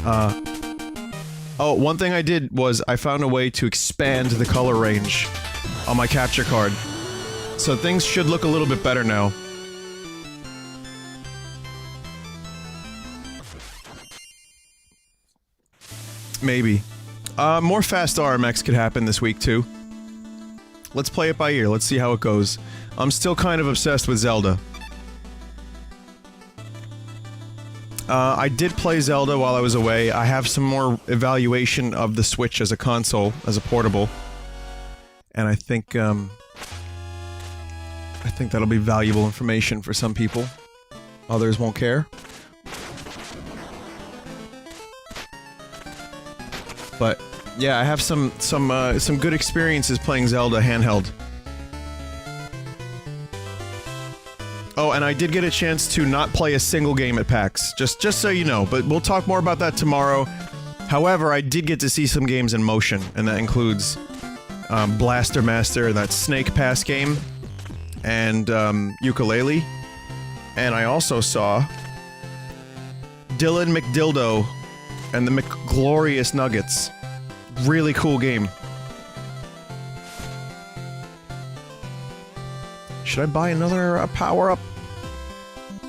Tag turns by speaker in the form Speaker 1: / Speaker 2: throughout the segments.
Speaker 1: Oh, one thing I did was I found a way to expand the color range on my capture card. So things should look a little bit better now. Maybe. More fast RMX could happen this week too. Let's play it by ear, let's see how it goes. I'm still kind of obsessed with Zelda. I did play Zelda while I was away. I have some more evaluation of the Switch as a console, as a portable. And I think that'll be valuable information for some people. Others won't care. But, yeah, I have some good experiences playing Zelda handheld. Oh, and I did get a chance to not play a single game at PAX, just so you know, but we'll talk more about that tomorrow. However, I did get to see some games in motion, and that includes Blaster Master, that Snake Pass game, and Ukulele. And I also saw Dylan McDildo and the McGlorious Nuggets. Really cool game. Should I buy another power-up?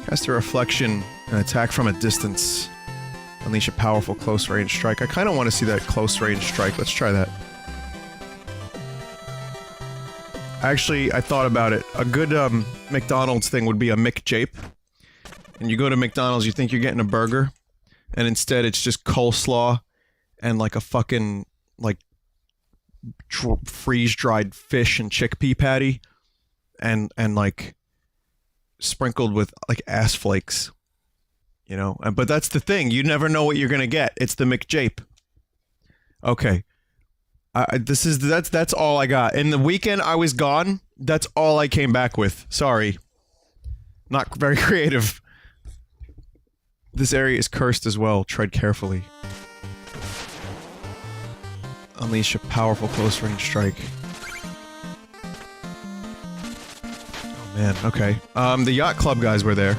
Speaker 1: Cast a reflection and attack from a distance. Unleash a powerful close-range strike. I kinda wanna see that close-range strike. Let's try that. Actually, I thought about it. A good, McDonald's thing would be a McJape. And you go to McDonald's, you think you're getting a burger, and instead it's just coleslaw and like a fucking, like, freeze-dried fish and chickpea patty. And like, sprinkled with, like, ass flakes. You know? But that's the thing, you never know what you're gonna get. It's the McJape. Okay. That's all I got. In the weekend I was gone, that's all I came back with. Sorry. Not very creative. This area is cursed as well. Tread carefully. Unleash a powerful close-range strike. Man, okay. The yacht club guys were there.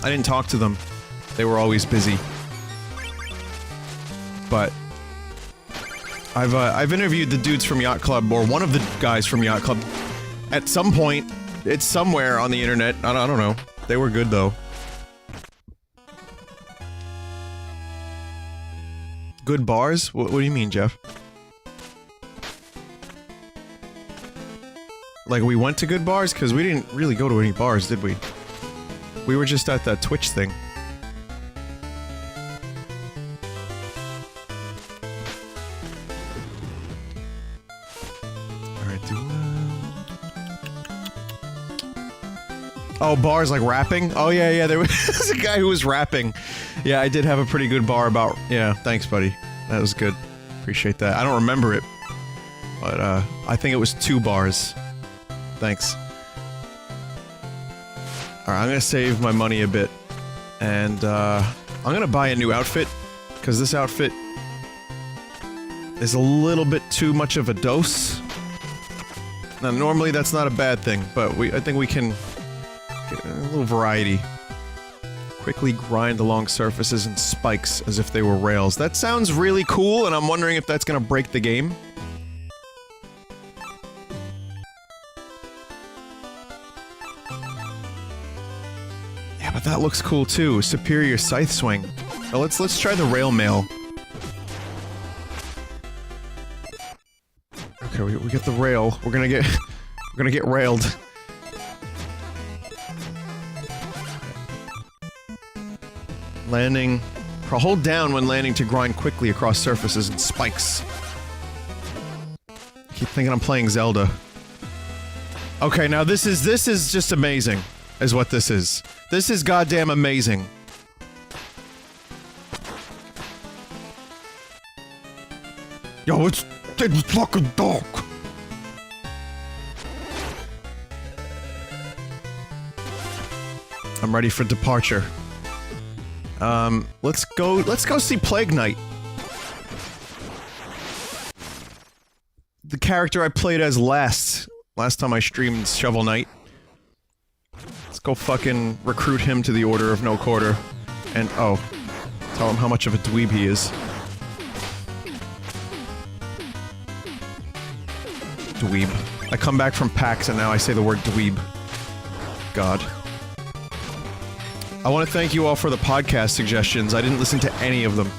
Speaker 1: I didn't talk to them. They were always busy. But I've interviewed the dudes from Yacht Club, or one of the guys from Yacht Club. At some point, it's somewhere on the internet. I don't know. They were good though. Good bars? What do you mean, Jeff? Like, we went to good bars? Because we didn't really go to any bars, did we? We were just at that Twitch thing. Alright, oh, bars like rapping? Oh yeah, there was a guy who was rapping. Yeah, I did have a pretty good bar about... Yeah, thanks, buddy. That was good. Appreciate that. I don't remember it. But, I think it was 2 bars. Thanks. Alright, I'm gonna save my money a bit. And, I'm gonna buy a new outfit. Because this outfit is a little bit too much of a dose. Now, normally that's not a bad thing, but I think we can get a little variety. Quickly grind along surfaces and spikes as if they were rails. That sounds really cool, and I'm wondering if that's gonna break the game. Yeah, but that looks cool too. Superior scythe swing. Well, let's try the rail mail. Okay, we get the rail. We're gonna get railed. Landing. Hold down when landing to grind quickly across surfaces and spikes. I keep thinking I'm playing Zelda. Okay, now this is just amazing, is what this is. This is goddamn amazing. Yo, it's fucking dark. I'm ready for departure. Let's go see Plague Knight. The character I played as last time I streamed Shovel Knight. Let's go fucking recruit him to the Order of No Quarter. And, oh. Tell him how much of a dweeb he is. Dweeb. I come back from PAX and now I say the word dweeb. God. I want to thank you all for the podcast suggestions. I didn't listen to any of them.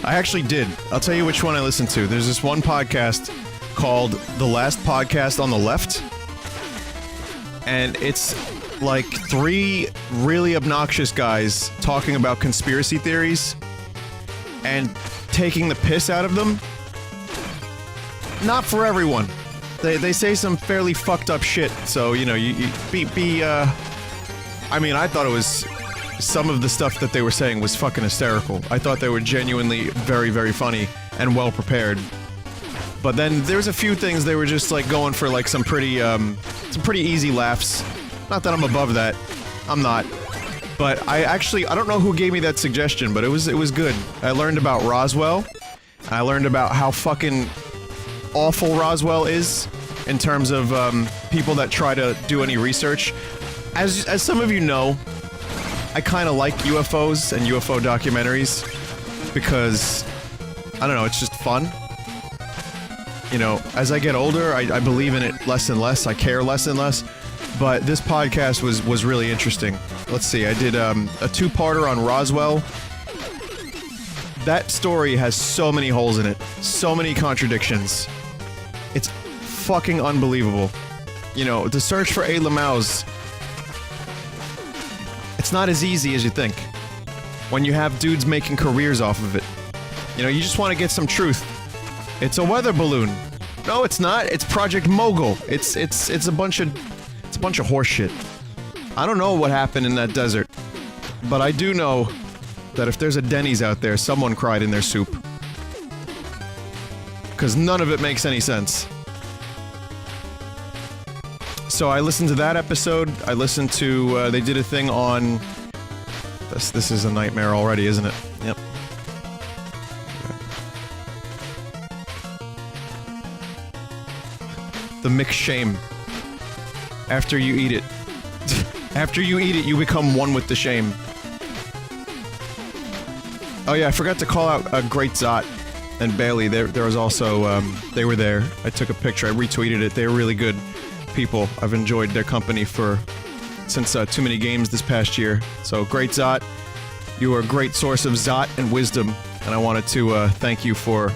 Speaker 1: I actually did. I'll tell you which one I listened to. There's this one podcast called The Last Podcast on the Left. And it's like 3 really obnoxious guys talking about conspiracy theories and taking the piss out of them. Not for everyone. They say some fairly fucked up shit, so, you know, I mean, I thought it was... Some of the stuff that they were saying was fucking hysterical. I thought they were genuinely very, very funny and well prepared. But then there's a few things they were just like going for like some pretty easy laughs. Not that I'm above that. I'm not. But I don't know who gave me that suggestion, but it was good. I learned about Roswell. I learned about how fucking awful Roswell is in terms of people that try to do any research. As some of you know, I kind of like UFOs and UFO documentaries because, I don't know, it's just fun. You know, as I get older, I believe in it less and less, I care less and less, but this podcast was really interesting. Let's see, I did a 2-parter on Roswell. That story has so many holes in it, so many contradictions. It's fucking unbelievable. You know, to search for A. Lamau's, it's not as easy as you think. When you have dudes making careers off of it. You know, you just want to get some truth. It's a weather balloon. No, it's not. It's Project Mogul. It's a bunch of horse shit. I don't know what happened in that desert, but I do know that if there's a Denny's out there, someone cried in their soup. 'Cause none of it makes any sense. So I listened to that episode. I listened to, they did a thing on... This is a nightmare already, isn't it? Yep. The mixed shame. After you eat it. After you eat it, you become one with the shame. Oh yeah, I forgot to call out Great Zot and Bailey. There was also, they were there. I took a picture, I retweeted it. They were really good people. I've enjoyed their company since Too Many Games this past year. So, Great Zot, you are a great source of Zot and wisdom, and I wanted to thank you for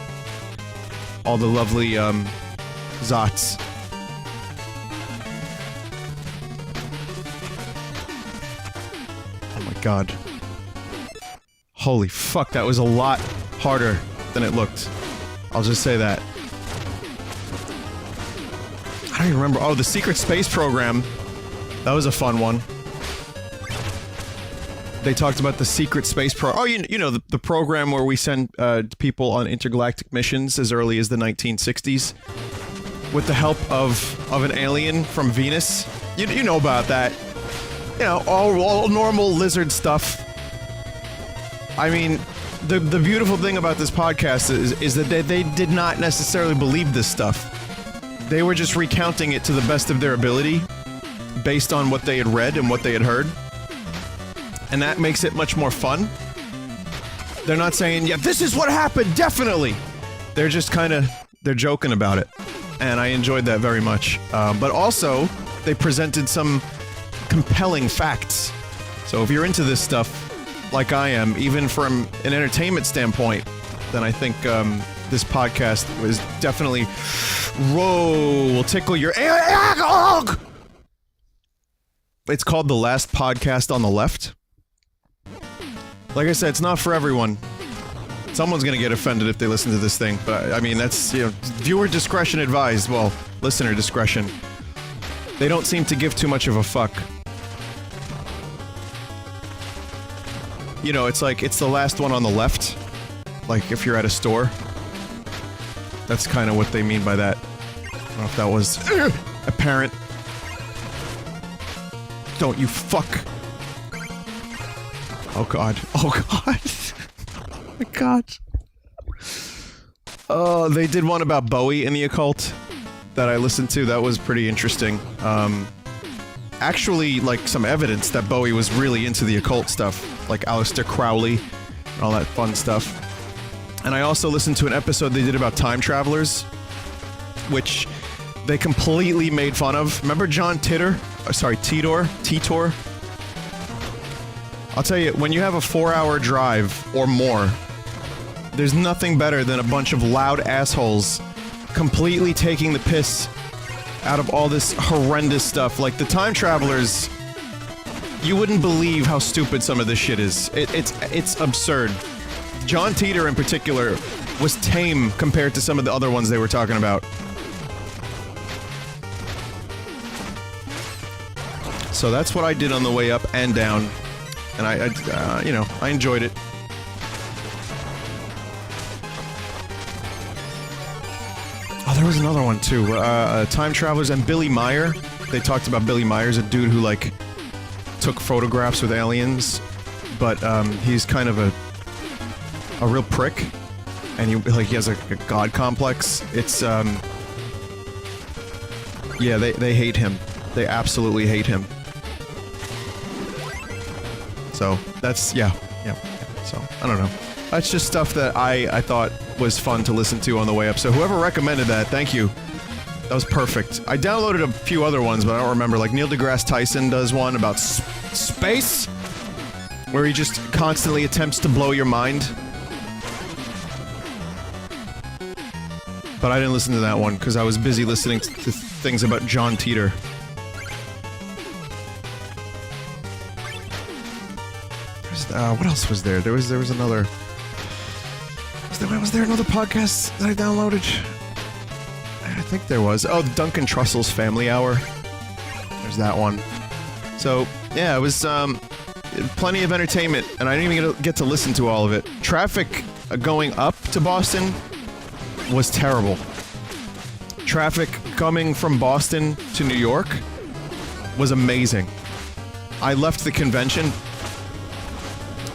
Speaker 1: all the lovely Zots. Oh my god. Holy fuck, that was a lot harder than it looked. I'll just say that. I don't even remember. Oh, the Secret Space Program. That was a fun one. They talked about the Secret Space Oh, you know, the program where we send people on intergalactic missions as early as the 1960s. With the help of an alien from Venus. You know about that. You know, all normal lizard stuff. I mean, the beautiful thing about this podcast is that they did not necessarily believe this stuff. They were just recounting it to the best of their ability, based on what they had read and what they had heard. And that makes it much more fun. They're not saying, yeah, this is what happened, definitely! They're just they're joking about it. And I enjoyed that very much. But also, they presented some compelling facts. So if you're into this stuff, like I am, even from an entertainment standpoint, then I think, this podcast was definitely... will tickle your... It's called The Last Podcast on the Left. Like I said, it's not for everyone. Someone's gonna get offended if they listen to this thing, but I mean, that's, you know, viewer discretion advised. Well, listener discretion. They don't seem to give too much of a fuck. You know, it's like, it's the last one on the left. Like, if you're at a store. That's kind of what they mean by that. I don't know if that was apparent. Don't you fuck. Oh god. Oh god. Oh my god. They did one about Bowie in the occult that I listened to. That was pretty interesting. Actually, like, some evidence that Bowie was really into the occult stuff, like Aleister Crowley and all that fun stuff. And I also listened to an episode they did about time travelers, which they completely made fun of. Remember John Titor? Sorry, Titor? I'll tell you, when you have a 4-hour drive or more, there's nothing better than a bunch of loud assholes completely taking the piss out of all this horrendous stuff. Like, the time travelers, you wouldn't believe how stupid some of this shit is. It's absurd. John Titor in particular was tame compared to some of the other ones they were talking about. So that's what I did on the way up and down, and I you know, I enjoyed it. Oh, there was another one too. Time Travelers and Billy Meyer. They talked about Billy Meyer's a dude who, like, took photographs with aliens, but he's kind of a real prick, and he has a god complex. It's yeah, they hate him. They absolutely hate him. So that's yeah. So I don't know. That's just stuff that I thought was fun to listen to on the way up. So whoever recommended that, thank you. That was perfect. I downloaded a few other ones, but I don't remember. Like, Neil deGrasse Tyson does one about space, where he just constantly attempts to blow your mind. But I didn't listen to that one, because I was busy listening to things about John Titor. What else was there? There was another... Was there another podcast that I downloaded? I think there was. Oh, Duncan Trussell's Family Hour. There's that one. So, yeah, it was, plenty of entertainment, and I didn't even get to listen to all of it. Traffic going up to Boston was terrible. Traffic coming from Boston to New York was amazing. I left the convention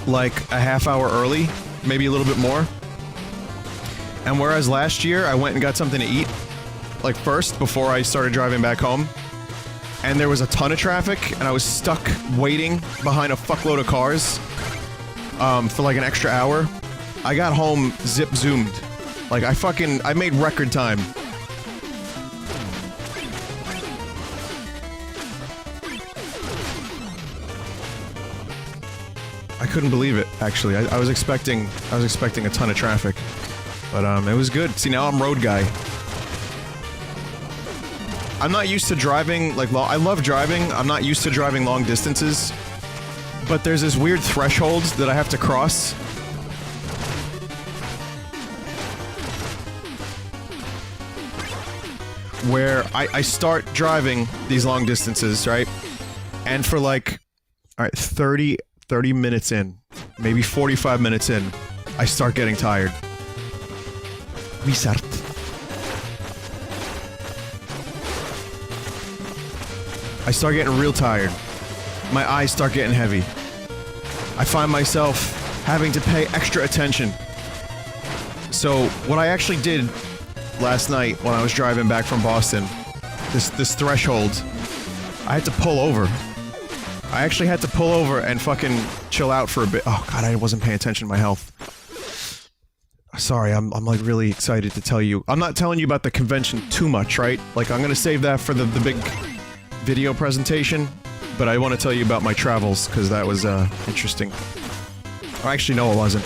Speaker 1: like a half hour early, maybe a little bit more. And whereas last year I went and got something to eat, like first, before I started driving back home, and there was a ton of traffic, and I was stuck waiting behind a fuckload of cars for like an extra hour, I got home zip-zoomed. Like, I made record time. I couldn't believe it, actually. I was expecting a ton of traffic. But, it was good. See, now I'm road guy. I'm not used to driving, like, I love driving. I'm not used to driving long distances. But there's this weird threshold that I have to cross. Where I start driving these long distances, right? And for like, alright, 30 minutes in, maybe 45 minutes in, I start getting tired. Restart. I start getting real tired. My eyes start getting heavy. I find myself having to pay extra attention. So, what I actually did last night when I was driving back from Boston, this threshold, I had to pull over. I actually had to pull over and fucking chill out for a bit. Oh god, I wasn't paying attention to my health. Sorry, I'm like really excited to tell you. I'm not telling you about the convention too much, right? Like, I'm gonna save that for the big video presentation, but I want to tell you about my travels, because that was interesting. Or actually, no, it wasn't.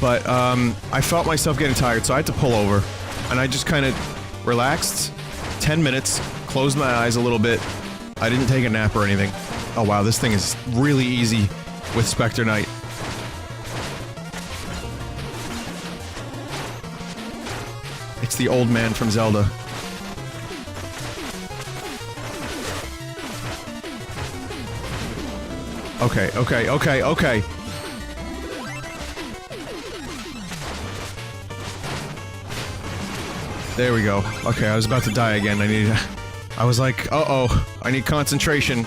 Speaker 1: But, I felt myself getting tired, so I had to pull over. And I just kind of relaxed. 10 minutes, closed my eyes a little bit. I didn't take a nap or anything. Oh wow, this thing is really easy with Specter Knight. It's the old man from Zelda. Okay. There we go. Okay, I was about to die again. I was like, uh-oh, I need concentration.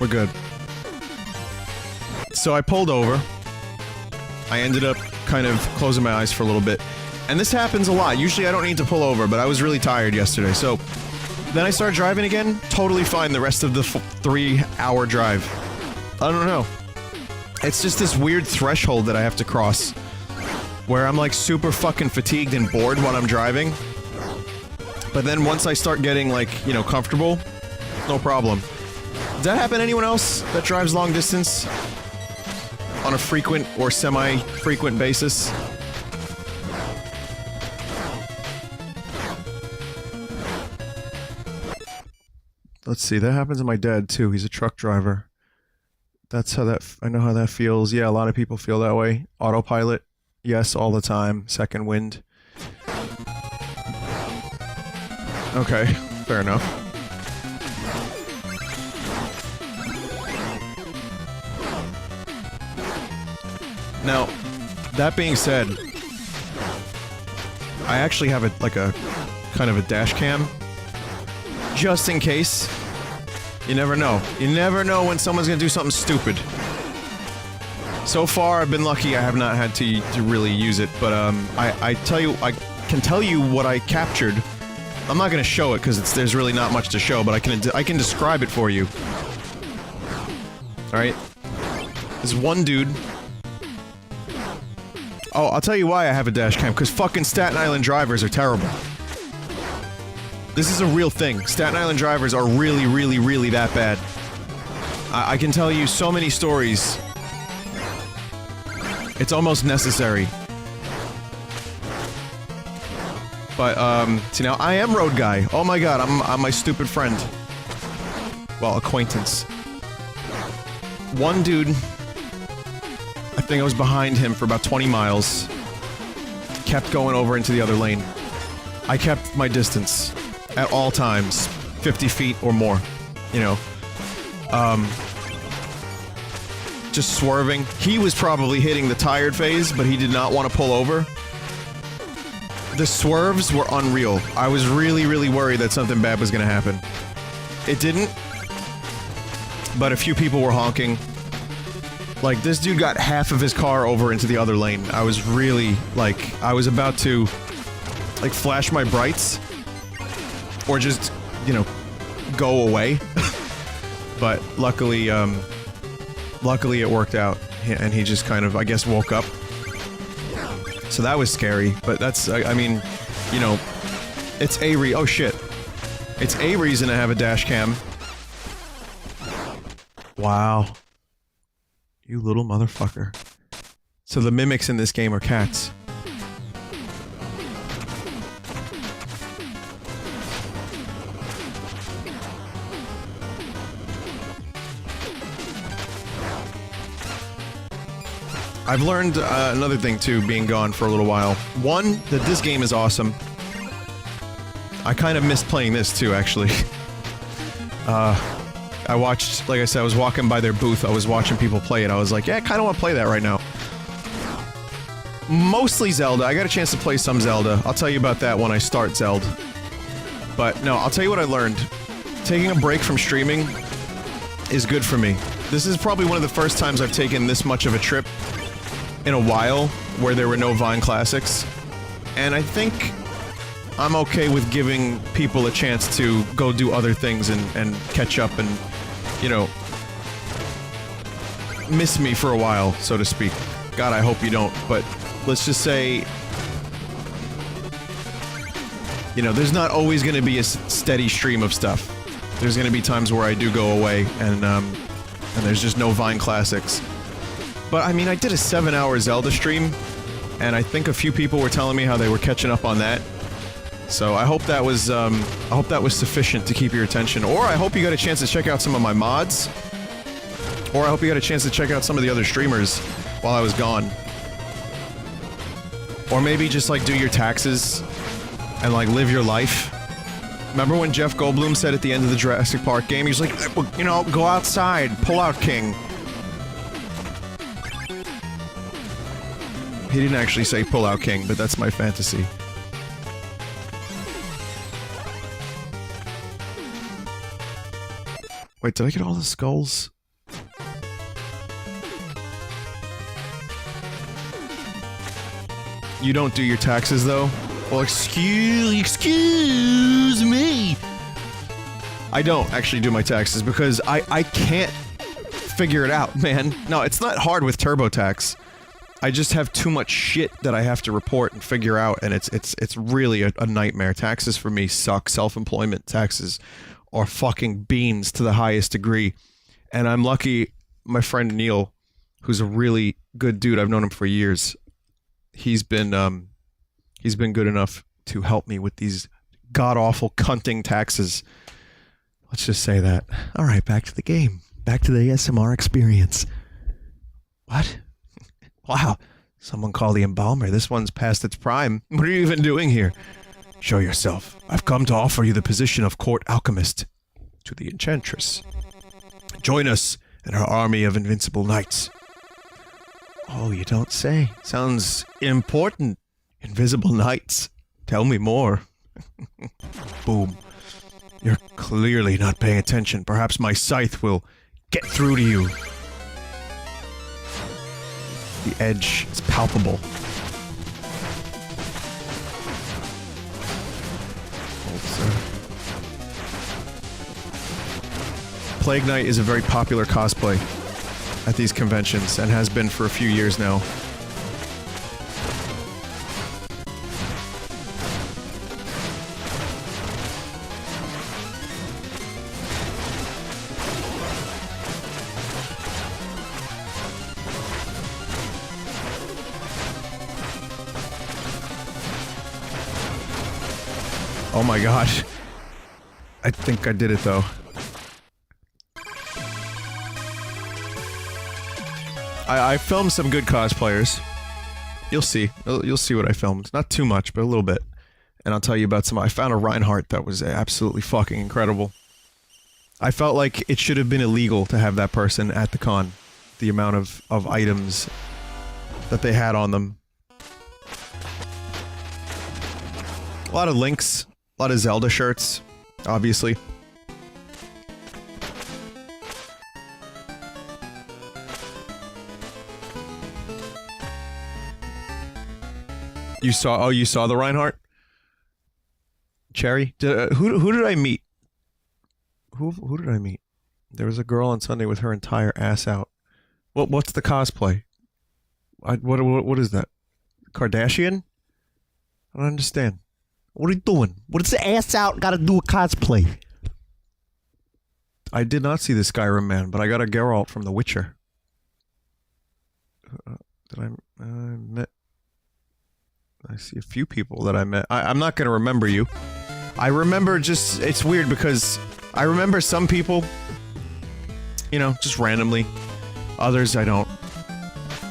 Speaker 1: We're good. So I pulled over. I ended up kind of closing my eyes for a little bit. And this happens a lot. Usually I don't need to pull over, but I was really tired yesterday, so... Then I start driving again, totally fine the rest of the 3-hour drive. I don't know. It's just this weird threshold that I have to cross. Where I'm like super fucking fatigued and bored when I'm driving. But then once I start getting like, you know, comfortable, no problem. Does that happen to anyone else that drives long distance? On a frequent or semi-frequent basis? Let's see, that happens to my dad too. He's a truck driver. That's how that... I know how that feels. Yeah, a lot of people feel that way. Autopilot. Yes, all the time. Second wind. Okay, fair enough. Now, that being said, I actually have a kind of a dash cam. Just in case. You never know. You never know when someone's gonna do something stupid. So far, I've been lucky I have not had to really use it, but, I can tell you what I captured. I'm not gonna show it, because there's really not much to show, but I can describe it for you. Alright? There's one dude... Oh, I'll tell you why I have a dash cam, because fucking Staten Island drivers are terrible. This is a real thing. Staten Island drivers are really, really, really that bad. I can tell you so many stories. It's almost necessary. But, see now, I am road guy. Oh my god, I'm my stupid friend. Well, acquaintance. One dude... I think I was behind him for about 20 miles. Kept going over into the other lane. I kept my distance. At all times. 50 feet or more. You know. Just swerving. He was probably hitting the tired phase, but he did not want to pull over. The swerves were unreal. I was really, really worried that something bad was gonna happen. It didn't. But a few people were honking. Like, this dude got half of his car over into the other lane. I was really, like, I was about to, like, flash my brights. Or just, you know, go away. But luckily, luckily it worked out. And he just kind of, I guess, woke up. So that was scary. But that's, I mean, you know, it's oh shit. It's a reason to have a dash cam. Wow. You little motherfucker. So the mimics in this game are cats. I've learned another thing too, being gone for a little while. One, that this game is awesome. I kind of missed playing this too, actually. I watched, like I said, I was walking by their booth, I was watching people play it, I was like, yeah, I kinda wanna play that right now. Mostly Zelda, I got a chance to play some Zelda. I'll tell you about that when I start Zelda. But, no, I'll tell you what I learned. Taking a break from streaming is good for me. This is probably one of the first times I've taken this much of a trip in a while, where there were no Vine Classics. And I think I'm okay with giving people a chance to go do other things and catch up and, you know, miss me for a while, so to speak. God, I hope you don't, but let's just say, you know, there's not always gonna be a steady stream of stuff. There's gonna be times where I do go away, and there's just no Vine Classics. But, I mean, I did a 7-hour Zelda stream, and I think a few people were telling me how they were catching up on that. So I hope that was sufficient to keep your attention. Or I hope you got a chance to check out some of my mods. Or I hope you got a chance to check out some of the other streamers while I was gone. Or maybe just, like, do your taxes and, like, live your life. Remember when Jeff Goldblum said at the end of the Jurassic Park game, he was like, you know, go outside, pull out king. He didn't actually say pull out king, but that's my fantasy. Wait, did I get all the skulls? You don't do your taxes, though? Well, excuse me! I don't actually do my taxes because I can't figure it out, man. No, it's not hard with TurboTax. I just have too much shit that I have to report and figure out, and it's really a nightmare. Taxes for me suck. Self-employment taxes are fucking beans to the highest degree. And I'm lucky my friend Neil, who's a really good dude, I've known him for years, he's been good enough to help me with these god-awful cunting taxes. Let's just say that. Alright, back to the game. Back to the ASMR experience. What? Wow, someone call the embalmer. This one's past its prime. What are you even doing here? Show yourself. I've come to offer you the position of court alchemist to the enchantress. Join us in our army of invincible knights. Oh, you don't say. Sounds important. Invisible knights. Tell me more. Boom. You're clearly not paying attention. Perhaps my scythe will get through to you. The edge is palpable. Plague Knight is a very popular cosplay at these conventions, and has been for a few years now. Oh my gosh. I think I did it though. I filmed some good cosplayers. You'll see. You'll see what I filmed. Not too much, but a little bit. And I'll tell you about some. I found a Reinhardt that was absolutely fucking incredible. I felt like it should have been illegal to have that person at the con. The amount of items that they had on them. A lot of Links. A lot of Zelda shirts, obviously. You saw? Oh, you saw the Reinhardt? Cherry? Who did I meet? Who did I meet? There was a girl on Sunday with her entire ass out. What's the cosplay? What is that? Kardashian? I don't understand. What are you doing? What does the ass out gotta do with cosplay? I did not see the Skyrim man, but I got a Geralt from The Witcher. I see a few people that I met. I'm not gonna remember you. I remember just... It's weird because I remember some people, you know, just randomly. Others I don't.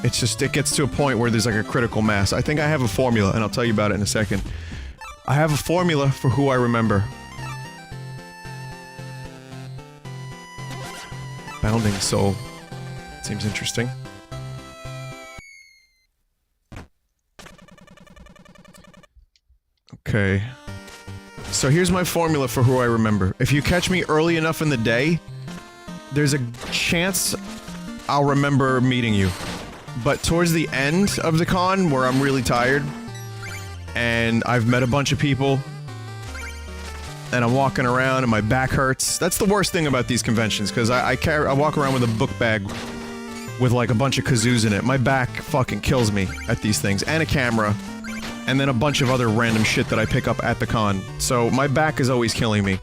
Speaker 1: It's just, it gets to a point where there's like a critical mass. I think I have a formula, and I'll tell you about it in a second. I have a formula for who I remember. Bounding Soul. Seems interesting. Okay. So here's my formula for who I remember. If you catch me early enough in the day, there's a chance I'll remember meeting you. But towards the end of the con, where I'm really tired, and I've met a bunch of people, and I'm walking around and my back hurts. That's the worst thing about these conventions, because I walk around with a book bag with like a bunch of kazoos in it. My back fucking kills me at these things, and a camera, and then a bunch of other random shit that I pick up at the con. So my back is always killing me.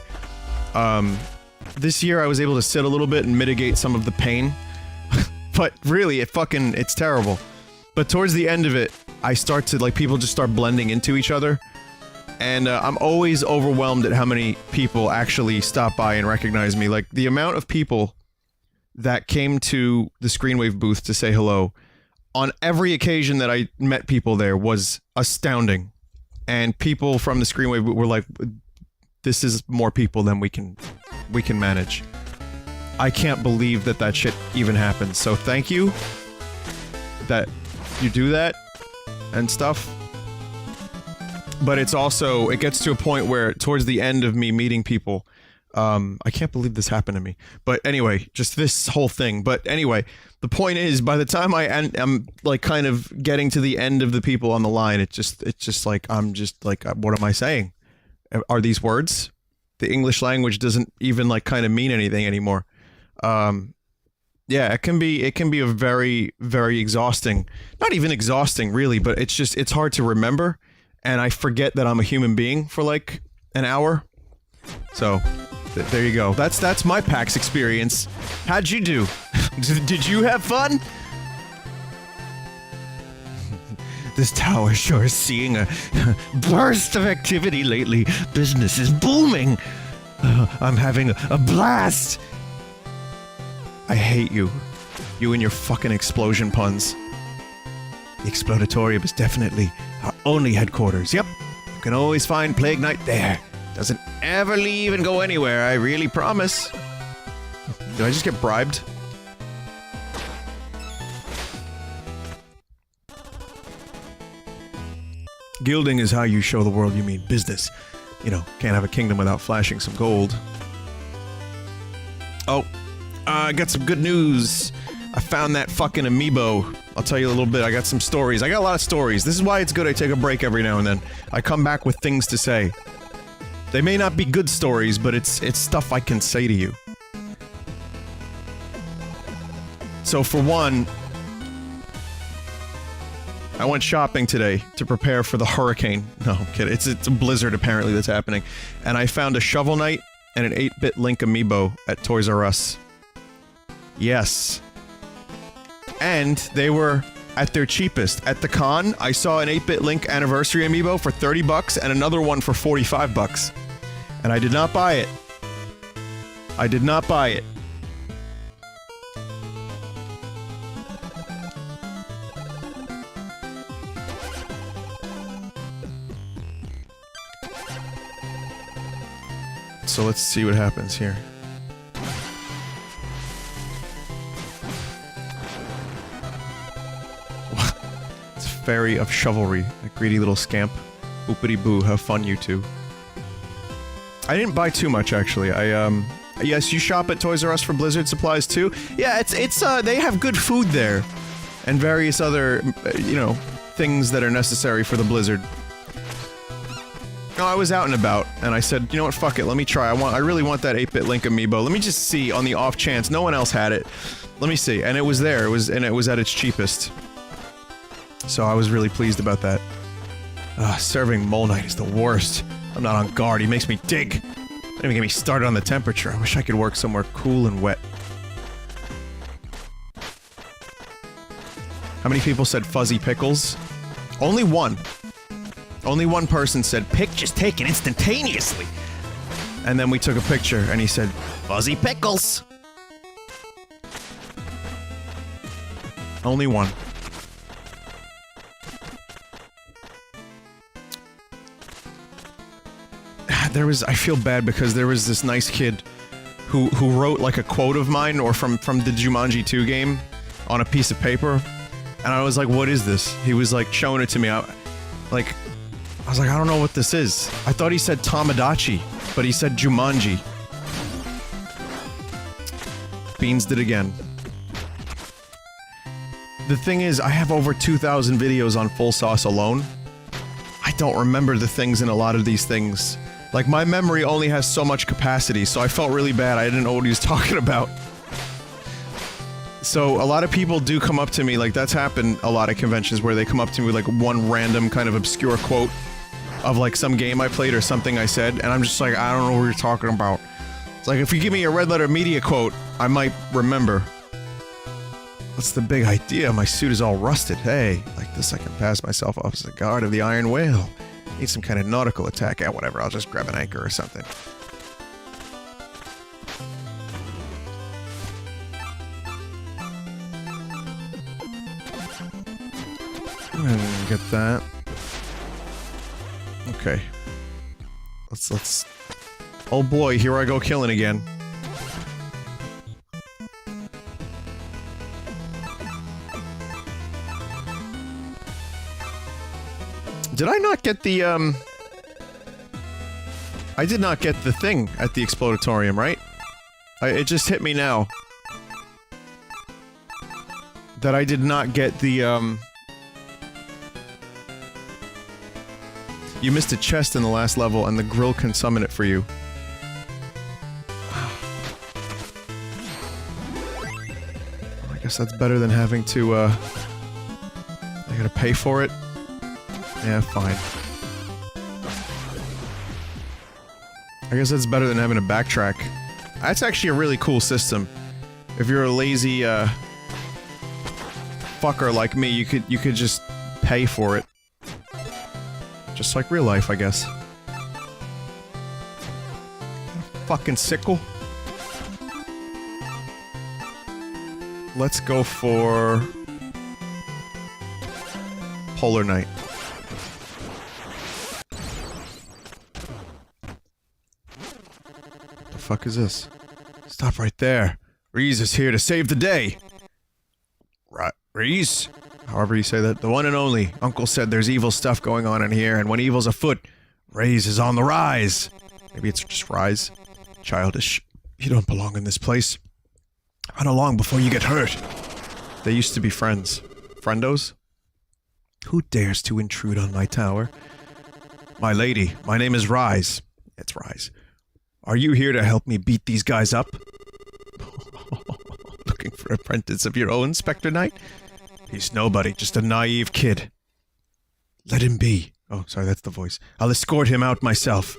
Speaker 1: This year I was able to sit a little bit and mitigate some of the pain, but really, it's terrible. But towards the end of it, I start to, like, people just start blending into each other. And, I'm always overwhelmed at how many people actually stop by and recognize me. Like, the amount of people that came to the Screenwave booth to say hello, on every occasion that I met people there, was astounding. And people from the Screenwave booth were like, this is more people than we can manage. I can't believe that that shit even happens. So thank you that you do that and stuff. But it's also, it gets to a point where towards the end of me meeting people, I can't believe this happened to me. But anyway, just this whole thing. But anyway, the point is, by the time I'm like kind of getting to the end of the people on the line, it's just like, I'm just like, what am I saying? Are these words? The English language doesn't even like kind of mean anything anymore. Yeah, it can be a very, very exhausting, not even exhausting really, but it's hard to remember. And I forget that I'm a human being for like an hour. So, there you go. That's my PAX experience. How'd you do? Did you have fun? This tower sure is seeing a burst of activity lately. Business is booming. I'm having a blast. I hate you. You and your fucking explosion puns. The Explodatorium is definitely our only headquarters. Yep. You can always find Plague Knight there. Doesn't ever leave and go anywhere, I really promise. Did I just get bribed? Gilding is how you show the world you mean business. You know, can't have a kingdom without flashing some gold. Oh, I got some good news. I found that fucking Amiibo. I'll tell you a little bit. I got some stories. I got a lot of stories. This is why it's good I take a break every now and then. I come back with things to say. They may not be good stories, but it's stuff I can say to you. So for one, I went shopping today to prepare for the hurricane. No, I'm kidding. It's a blizzard apparently that's happening. And I found a Shovel Knight and an 8-bit Link Amiibo at Toys R Us. Yes. And they were at their cheapest. At the con, I saw an 8-bit Link Anniversary Amiibo for 30 bucks and another one for 45 bucks. And I did not buy it. I did not buy it. So let's see what happens here. It's Fairy of Chivalry, a greedy little scamp. Boopity boo, have fun you two. I didn't buy too much actually. Yes, you shop at Toys R Us for Blizzard supplies too? Yeah, they have good food there. And various other, you know, things that are necessary for the Blizzard. No, I was out and about, and I said, you know what, fuck it, let me try. I really want that 8-bit Link Amiibo. Let me just see on the off chance no one else had it. Let me see. And it was there. It was at its cheapest. So I was really pleased about that. Serving Mole Knight is the worst. I'm not on guard. He makes me dig. Don't even get me started on the temperature. I wish I could work somewhere cool and wet. How many people said fuzzy pickles? Only one. Only one person said, pictures taken instantaneously! And then we took a picture, and he said, fuzzy pickles! Only one. I feel bad because there was this nice kid who wrote like a quote of mine, or from the Jumanji 2 game, on a piece of paper. And I was like, what is this? He was like, showing it to me. I was like, I don't know what this is. I thought he said Tamagotchi, but he said Jumanji. Beans did again. The thing is, I have over 2,000 videos on Full Sauce alone. I don't remember the things in a lot of these things. Like, my memory only has so much capacity, so I felt really bad. I didn't know what he was talking about. So, a lot of people do come up to me, like, that's happened a lot at conventions, where they come up to me with, like, one random kind of obscure quote of, like, some game I played or something I said, and I'm just like, I don't know what you're talking about. It's like, if you give me a Red Letter Media quote, I might remember. That's the big idea. My suit is all rusted. Hey, like this I can pass myself off as a guard of the Iron Whale. Need some kind of nautical attack. Yeah, whatever, I'll just grab an anchor or something. Get that. Okay. Let's... Oh boy, here I go killing again. Did I not get the, I I did not get the thing at the Explodatorium, right? It just hit me now. That I did not get the, You missed a chest in the last level, and the grill can summon it for you. I guess that's better than having to, I gotta pay for it? Yeah, fine. I guess that's better than having to backtrack. That's actually a really cool system. If you're a lazy, fucker like me, you could just pay for it. Just like real life, I guess. Fucking sickle. Let's go for... Polar Knight. The fuck is this? Stop right there. Reese is here to save the day. Right, Reese? However you say that, the one and only. Uncle said there's evil stuff going on in here, and when evil's afoot, Raise is on the rise. Maybe it's just rise. Childish. You don't belong in this place. Run along before you get hurt. They used to be friends. Friendos? Who dares to intrude on my tower? My lady, my name is Rise. It's Rise. Are you here to help me beat these guys up? Looking for an apprentice of your own, Specter Knight? He's nobody, just a naive kid. Let him be. Oh, sorry, that's the voice. I'll escort him out myself.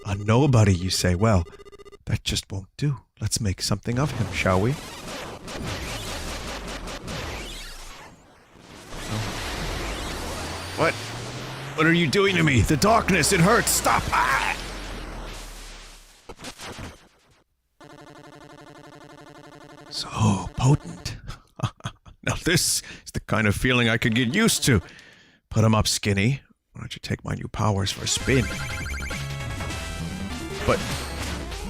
Speaker 1: A nobody, you say? Well, that just won't do. Let's make something of him, shall we? What? What are you doing to me? The darkness, it hurts! Stop! Ah! So potent. Now this is the kind of feeling I could get used to. Put him up, Skinny. Why don't you take my new powers for a spin? But...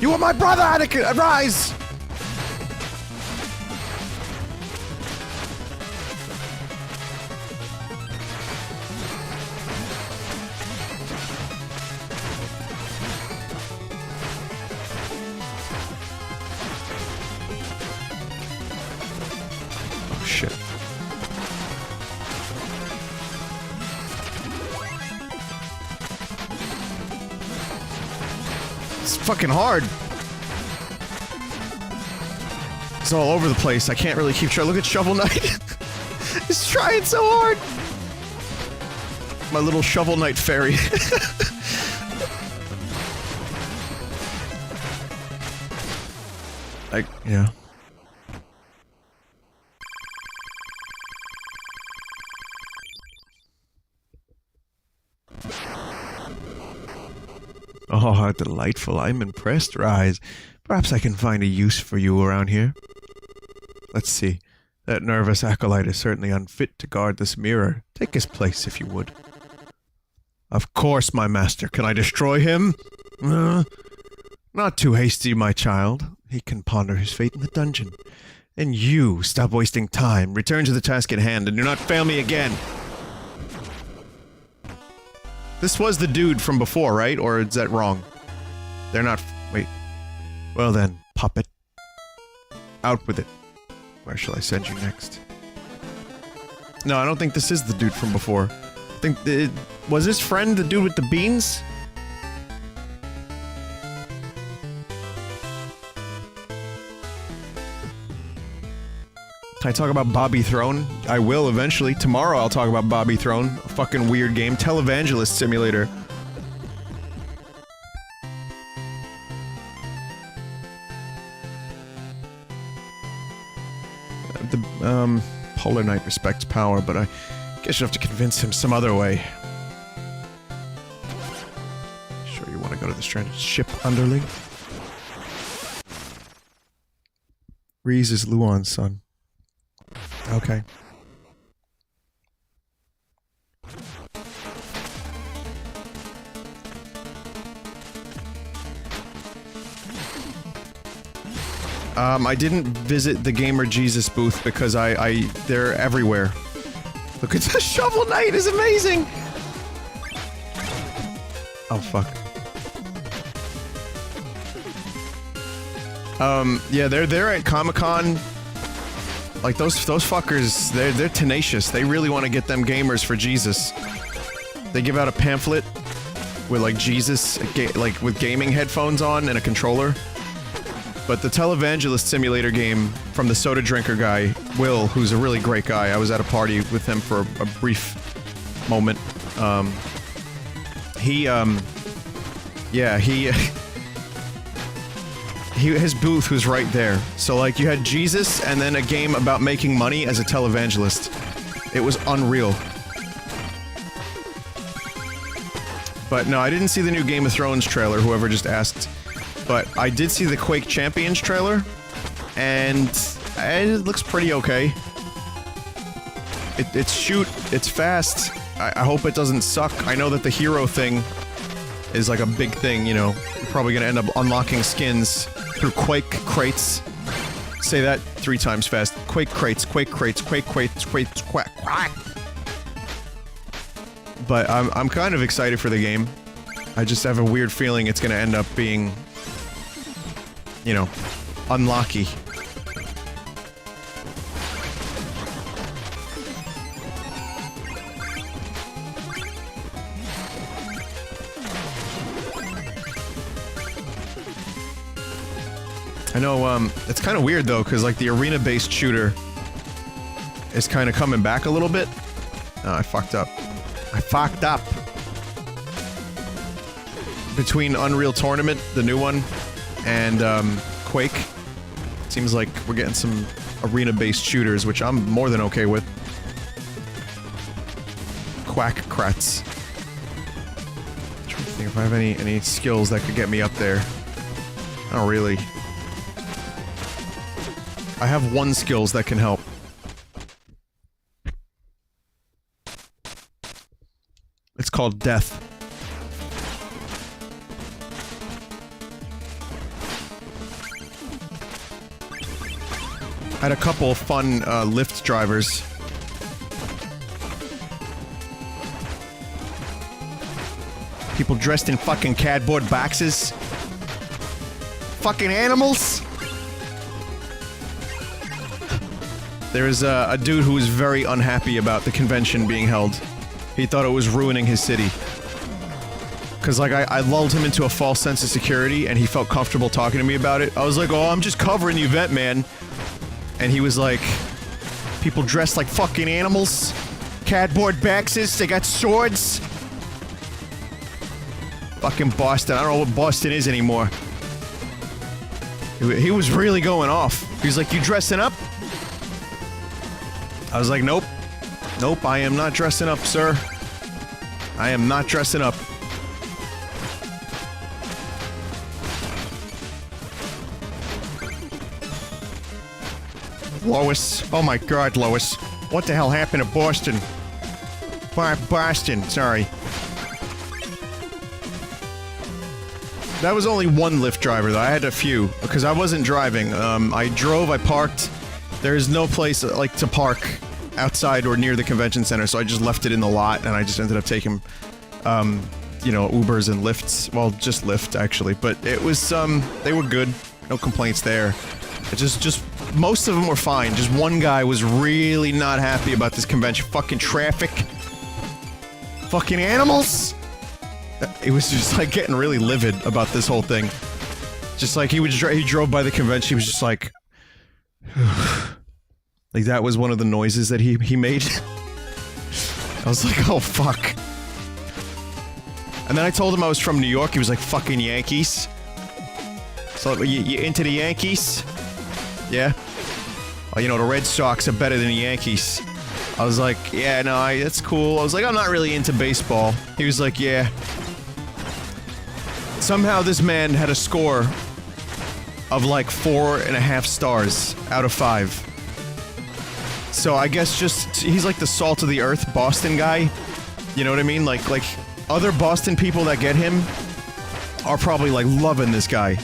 Speaker 1: You are my brother, Anakin! Rise! Oh, shit. It's fucking hard. It's all over the place. I can't really keep track. Look at Shovel Knight. He's trying so hard. My little Shovel Knight fairy. Yeah. Oh, how delightful. I'm impressed, Rise. Perhaps I can find a use for you around here. Let's see. That nervous acolyte is certainly unfit to guard this mirror. Take his place, if you would. Of course, my master. Can I destroy him? Not too hasty, my child. He can ponder his fate in the dungeon. And you, stop wasting time. Return to the task at hand, and do not fail me again. This was the dude from before, right? Or is that wrong? They're not... Wait. Well then, puppet. Out with it. Where shall I send you next? No, I don't think this is the dude from before. I think... was his friend the dude with the beans? Can I talk about Bobby Throne? I will eventually. Tomorrow I'll talk about Bobby Throne. A fucking weird game. Televangelist Simulator. Polar Knight respects power, but I guess you have to convince him some other way. Sure you want to go to the stranded ship, underling? Reese is Luan's son. Okay. I didn't visit the Gamer Jesus booth because they're everywhere. Look at the Shovel Knight is amazing! Oh, fuck. Yeah, they're at Comic-Con. Like, those fuckers, they're tenacious. They really want to get them gamers for Jesus. They give out a pamphlet with, like, Jesus, like, with gaming headphones on and a controller. But the Televangelist Simulator game from the soda drinker guy, Will, who's a really great guy. I was at a party with him for a brief moment. His booth was right there. So, like, you had Jesus and then a game about making money as a televangelist. It was unreal. But no, I didn't see the new Game of Thrones trailer, whoever just asked. But I did see the Quake Champions trailer, and it looks pretty okay. It's fast. I hope it doesn't suck. I know that the hero thing is like a big thing, you know. You're probably gonna end up unlocking skins through Quake crates. Say that 3 times fast. Quake crates, Quake crates, Quake crates, quack. But I'm kind of excited for the game. I just have a weird feeling it's gonna end up being, you know, unlocky. I know, it's kind of weird though, because like the arena-based shooter is kind of coming back a little bit. Oh, I fucked up. Between Unreal Tournament, the new one, and Quake, seems like we're getting some arena-based shooters, which I'm more than okay with. Quack crats. I'm trying to think if I have any skills that could get me up there. Not really. I have 1 skills that can help. It's called death. I had a couple of fun Lyft drivers. People dressed in fucking cardboard boxes. Fucking animals. There is a dude who was very unhappy about the convention being held. He thought it was ruining his city. Cause like I lulled him into a false sense of security and he felt comfortable talking to me about it. I was like, oh, I'm just covering the event, man. And he was like, people dressed like fucking animals. Cardboard boxes, they got swords. Fucking Boston, I don't know what Boston is anymore. He was really going off. He was like, you dressing up? I was like, nope. Nope, I am not dressing up, sir. I am not dressing up. Lois. Oh my god, Lois. What the hell happened to Boston? Boston, sorry. That was only 1 Lyft driver, though. I had a few, because I wasn't driving. I drove, I parked. There is no place, like, to park outside or near the convention center, so I just left it in the lot, and I just ended up taking, you know, Ubers and Lyfts. Well, just Lyft, actually. But it was, they were good. No complaints there. It just most of them were fine. Just one guy was really not happy about this convention. Fucking traffic. Fucking animals! It was just, like, getting really livid about this whole thing. Just like, he drove by the convention, he was just like... like, that was one of the noises that he made. I was like, oh, fuck. And then I told him I was from New York, he was like, fucking Yankees. So, you into the Yankees? Yeah? Oh, you know, the Red Sox are better than the Yankees. I was like, yeah, no, that's cool. I was like, I'm not really into baseball. He was like, yeah. Somehow this man had a score of like 4.5 stars out of 5. So I guess just, he's like the salt of the earth Boston guy. You know what I mean? Like other Boston people that get him are probably like loving this guy.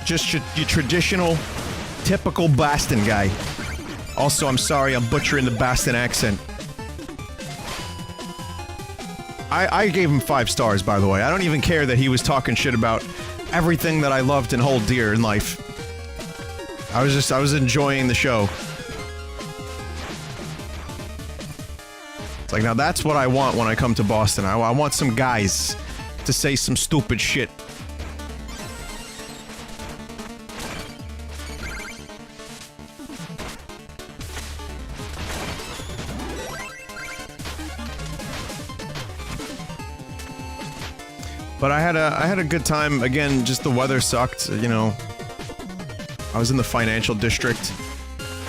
Speaker 1: Just your traditional, typical Boston guy. Also, I'm sorry I'm butchering the Boston accent. I gave him 5 stars, by the way. I don't even care that he was talking shit about everything that I loved and hold dear in life. I was enjoying the show. It's like, now that's what I want when I come to Boston. I want some guys to say some stupid shit. But I had a good time. Again, just the weather sucked, you know. I was in the financial district.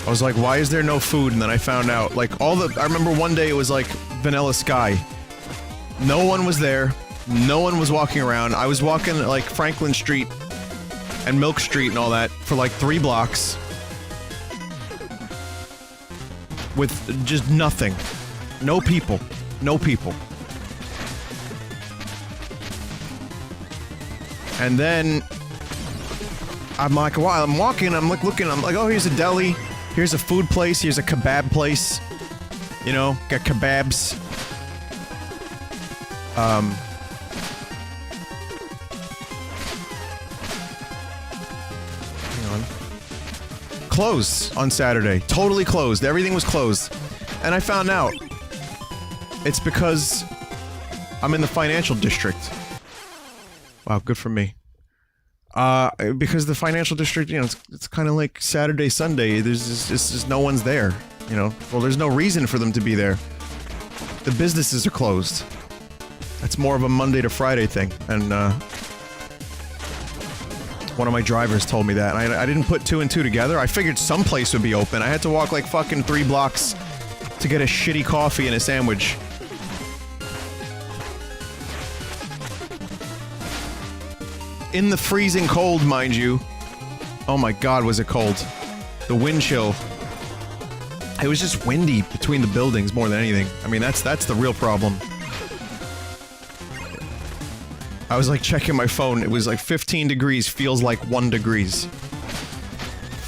Speaker 1: I was like, why is there no food? And then I found out, like, I remember one day it was like vanilla sky. No one was there. No one was walking around. I was walking, like, Franklin Street and Milk Street and all that for, like, 3 blocks. With just nothing. No people. No people. And then I'm like, wow, I'm walking, I'm like looking, I'm like, oh, here's a deli, here's a food place, here's a kebab place. You know, got kebabs. Hang on. Closed on Saturday. Totally closed. Everything was closed. And I found out it's because I'm in the financial district. Wow, good for me. Because the financial district, you know, it's kind of like Saturday, Sunday. There's just no one's there, you know. Well, there's no reason for them to be there. The businesses are closed. It's more of a Monday to Friday thing, and one of my drivers told me that, and I didn't put 2 and 2 together. I figured some place would be open. I had to walk like fucking 3 blocks to get a shitty coffee and a sandwich. In the freezing cold, mind you. Oh my god, was it cold. The wind chill. It was just windy between the buildings more than anything. I mean, that's the real problem. I was like checking my phone, it was like 15 degrees, feels like 1 degrees.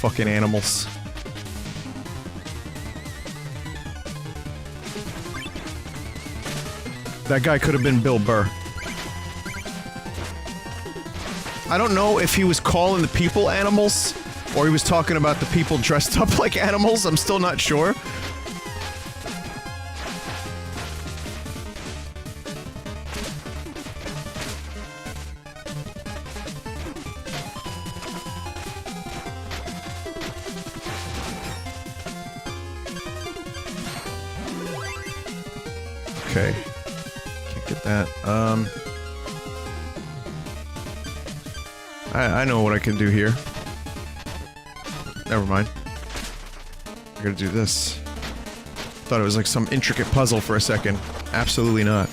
Speaker 1: Fucking animals. That guy could have been Bill Burr. I don't know if he was calling the people animals, or he was talking about the people dressed up like animals. I'm still not sure. Okay. Can't get that. I know what I can do here. Never mind. I gotta do this. Thought it was like some intricate puzzle for a second. Absolutely not.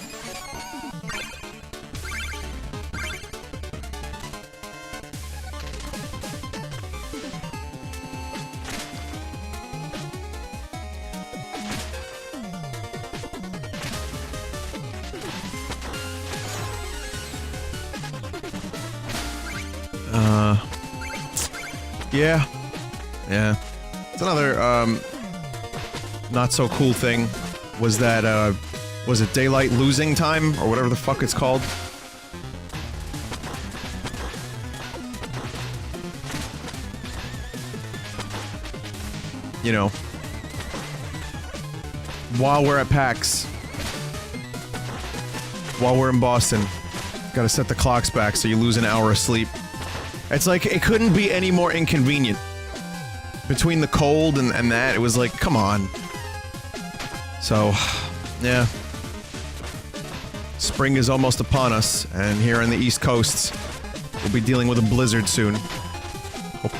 Speaker 1: Yeah. It's another, not so cool thing, was that, was it daylight losing time, or whatever the fuck it's called? You know. While we're at PAX. While we're in Boston. Gotta set the clocks back so you lose an hour of sleep. It's like, it couldn't be any more inconvenient. Between the cold and that, it was like, come on. So, yeah. Spring is almost upon us, and here on the East Coast, we'll be dealing with a blizzard soon. Oh.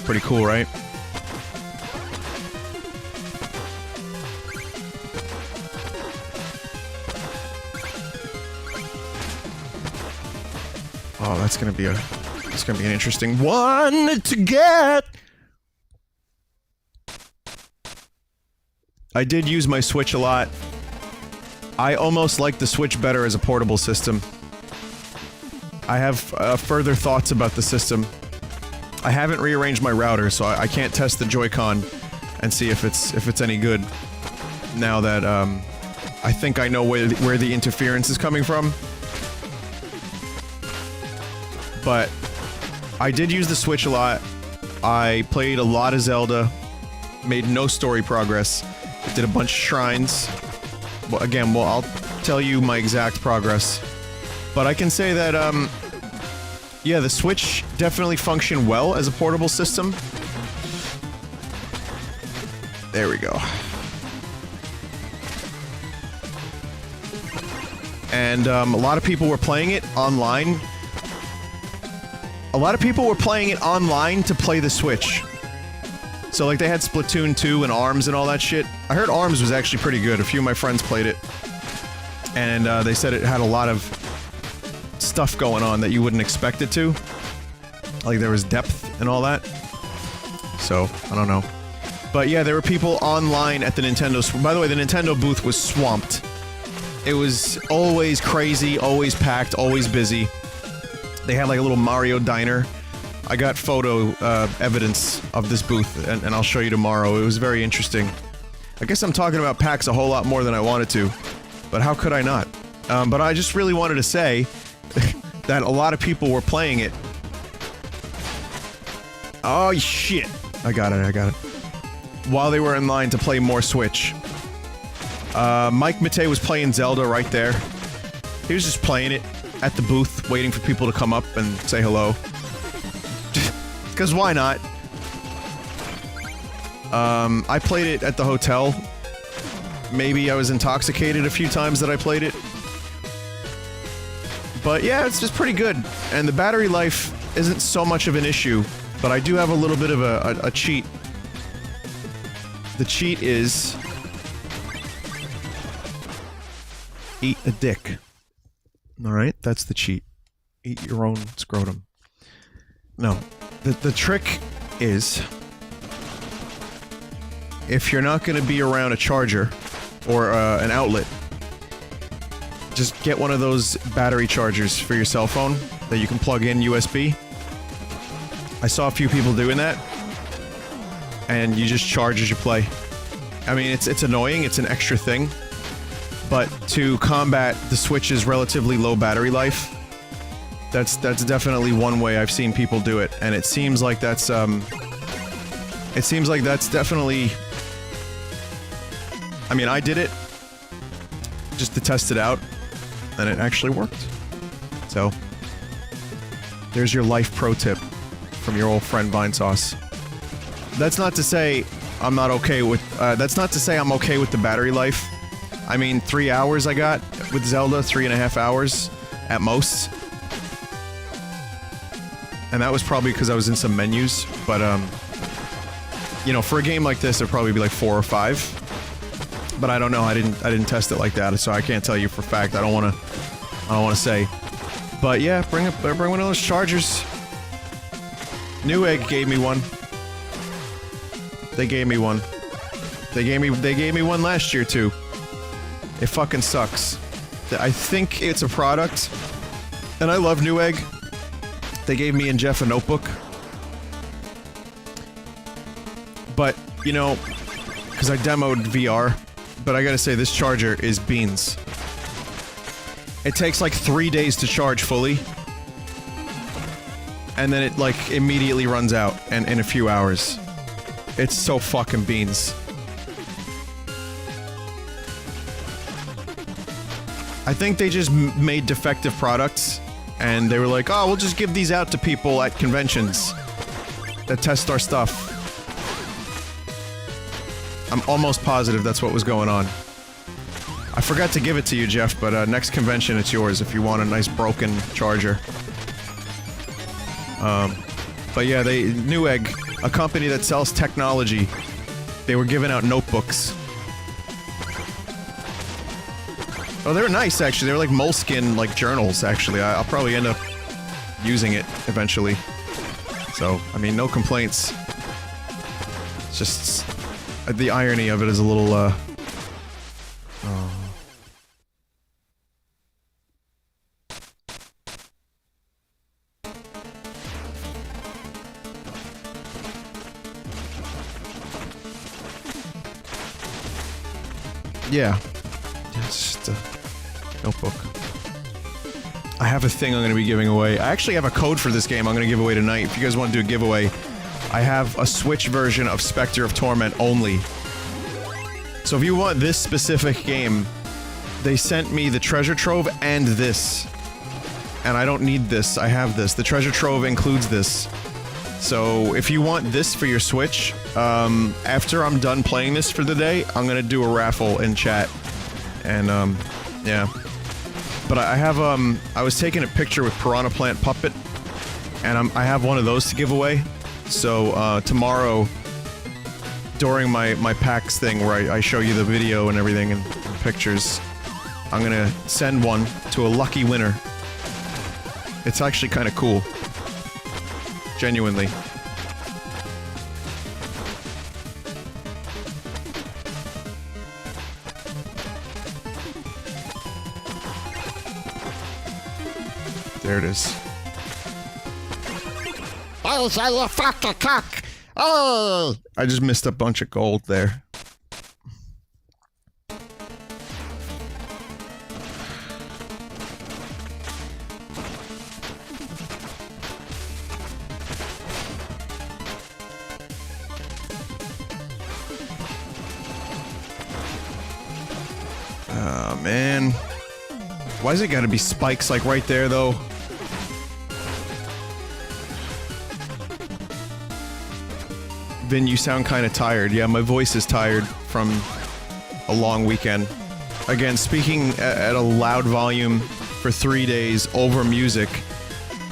Speaker 1: Pretty cool, right? Oh, that's gonna be an interesting one to get! I did use my Switch a lot. I almost like the Switch better as a portable system. I have further thoughts about the system. I haven't rearranged my router, so I can't test the Joy-Con and see if it's any good. Now that I think I know where the interference is coming from. But I did use the Switch a lot. I played a lot of Zelda, made no story progress, did a bunch of shrines. Well, again, well, I'll tell you my exact progress. But I can say that, yeah, the Switch definitely functioned well as a portable system. There we go. And, a lot of people were playing it online. A lot of people were playing it online to play the Switch. So, like, they had Splatoon 2 and ARMS and all that shit. I heard ARMS was actually pretty good. A few of my friends played it. And, they said it had a lot of stuff going on that you wouldn't expect it to. Like, there was depth and all that. So, I don't know. But yeah, there were people online at the Nintendo... By the way, the Nintendo booth was swamped. It was always crazy, always packed, always busy. They had like a little Mario diner. I got photo evidence of this booth, and I'll show you tomorrow. It was very interesting. I guess I'm talking about PAX a whole lot more than I wanted to, but how could I not? But I just really wanted to say that a lot of people were playing it. Oh shit! I got it. While they were in line to play more Switch. Mike Matei was playing Zelda right there. He was just playing it at the booth, waiting for people to come up and say hello. Because why not? I played it at the hotel. Maybe I was intoxicated a few times that I played it. But yeah, it's just pretty good. And the battery life isn't so much of an issue, but I do have a little bit of a cheat. The cheat is... eat a dick. Alright, that's the cheat. Eat your own scrotum. No. The trick is... if you're not gonna be around a charger, or an outlet, just get one of those battery chargers for your cell phone that you can plug in USB. I saw a few people doing that. And you just charge as you play. I mean, it's annoying, it's an extra thing. But to combat the Switch's relatively low battery life, that's definitely one way I've seen people do it, and it seems like that's definitely... I mean, I did it just to test it out, and it actually worked. So, there's your life pro tip from your old friend Vinesauce. That's not to say I'm not okay with, that's not to say I'm okay with the battery life. I mean, 3 hours I got with Zelda, 3.5 hours at most. And that was probably because I was in some menus, but, you know, for a game like this, it'd probably be like 4 or 5. But I don't know, I didn't test it like that, so I can't tell you for a fact, I don't wanna say. But yeah, bring one of those chargers. Newegg gave me one. They gave me one. They gave me one last year too. It fucking sucks. I think it's a product, and I love Newegg. They gave me and Jeff a notebook. But, you know, because I demoed VR, but I gotta say, this charger is beans. It takes like 3 days to charge fully. And then it, like, immediately runs out in a few hours. It's so fucking beans. I think they just made defective products, and they were like, oh, we'll just give these out to people at conventions that test our stuff. I'm almost positive that's what was going on. I forgot to give it to you, Jeff, but next convention it's yours if you want a nice broken charger. But yeah, Newegg, a company that sells technology, they were giving out notebooks. Oh, they were nice, actually. They were like moleskin, like, journals, actually. I'll probably end up using it eventually. So, I mean, no complaints. It's just... the irony of it is a little, oh. Yeah. It's just a notebook. I have a thing I'm gonna be giving away. I actually have a code for this game I'm gonna give away tonight. If you guys want to do a giveaway, I have a Switch version of Specter of Torment only. So if you want this specific game, they sent me the treasure trove and this. And I don't need this, I have this. The treasure trove includes this. So if you want this for your Switch, after I'm done playing this for the day, I'm gonna do a raffle in chat. And, yeah. But I have, I was taking a picture with Piranha Plant Puppet, and I have one of those to give away. So, tomorrow, during my PAX thing where I show you the video and everything and pictures, I'm gonna send one to a lucky winner. It's actually kinda cool. Genuinely. There it is.
Speaker 2: Hey, so you fucking cock! Oh!
Speaker 1: I just missed a bunch of gold there. Oh, man. Why's it gotta be spikes, like, right there, though? Vin, you sound kinda tired. Yeah, my voice is tired from a long weekend. Again, speaking at a loud volume for 3 days over music,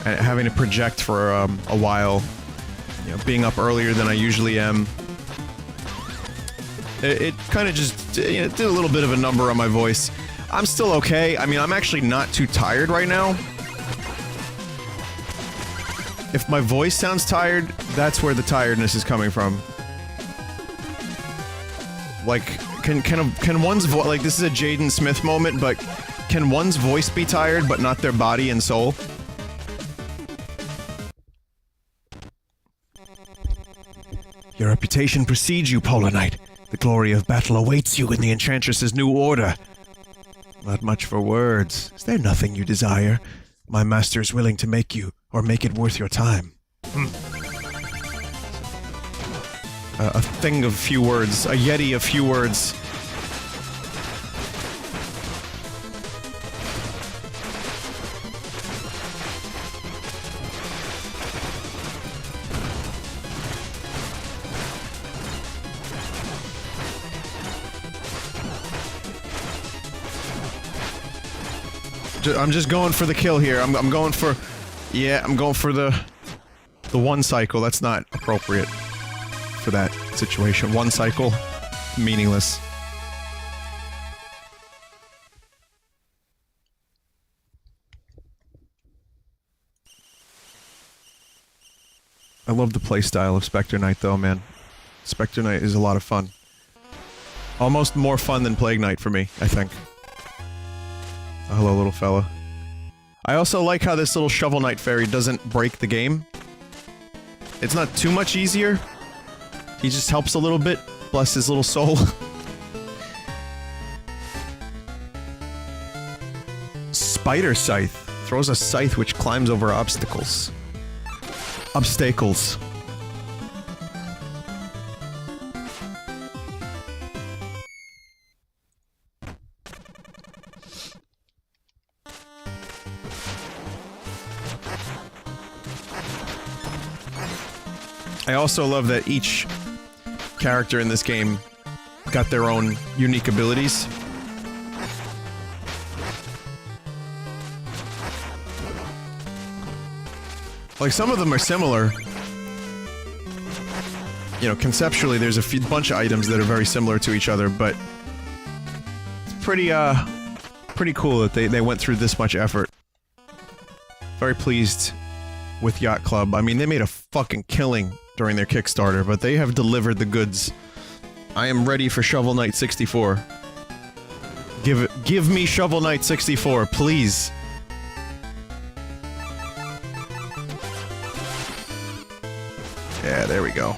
Speaker 1: and having to project for a while, you know, being up earlier than I usually am. It kinda just, you know, did a little bit of a number on my voice. I'm still okay. I mean, I'm actually not too tired right now. If my voice sounds tired, that's where the tiredness is coming from. Like, can one's voice, like, this is a Jaden Smith moment, but can one's voice be tired, but not their body and soul? Your reputation precedes you, Polar Knight. The glory of battle awaits you in the Enchantress's new order. Not much for words. Is there nothing you desire? My master is willing to make you, or make it worth your time. A thing of few words. A yeti of few words. I'm just going for the kill here. I'm going for... Yeah, I'm going for the one cycle. That's not appropriate for that situation. One cycle, meaningless. I love the playstyle of Specter Knight though, man. Specter Knight is a lot of fun. Almost more fun than Plague Knight for me, I think. Oh, hello, little fella. I also like how this little Shovel Knight fairy doesn't break the game. It's not too much easier. He just helps a little bit. Bless his little soul. Spider Scythe. Throws a scythe which climbs over obstacles. Obstacles. I also love that each character in this game got their own unique abilities. Like, some of them are similar. You know, conceptually there's a bunch of items that are very similar to each other, but it's pretty cool that they went through this much effort. Very pleased with Yacht Club. I mean, they made a fucking killing during their Kickstarter, but they have delivered the goods. I am ready for Shovel Knight 64. Give me Shovel Knight 64, please. Yeah, there we go.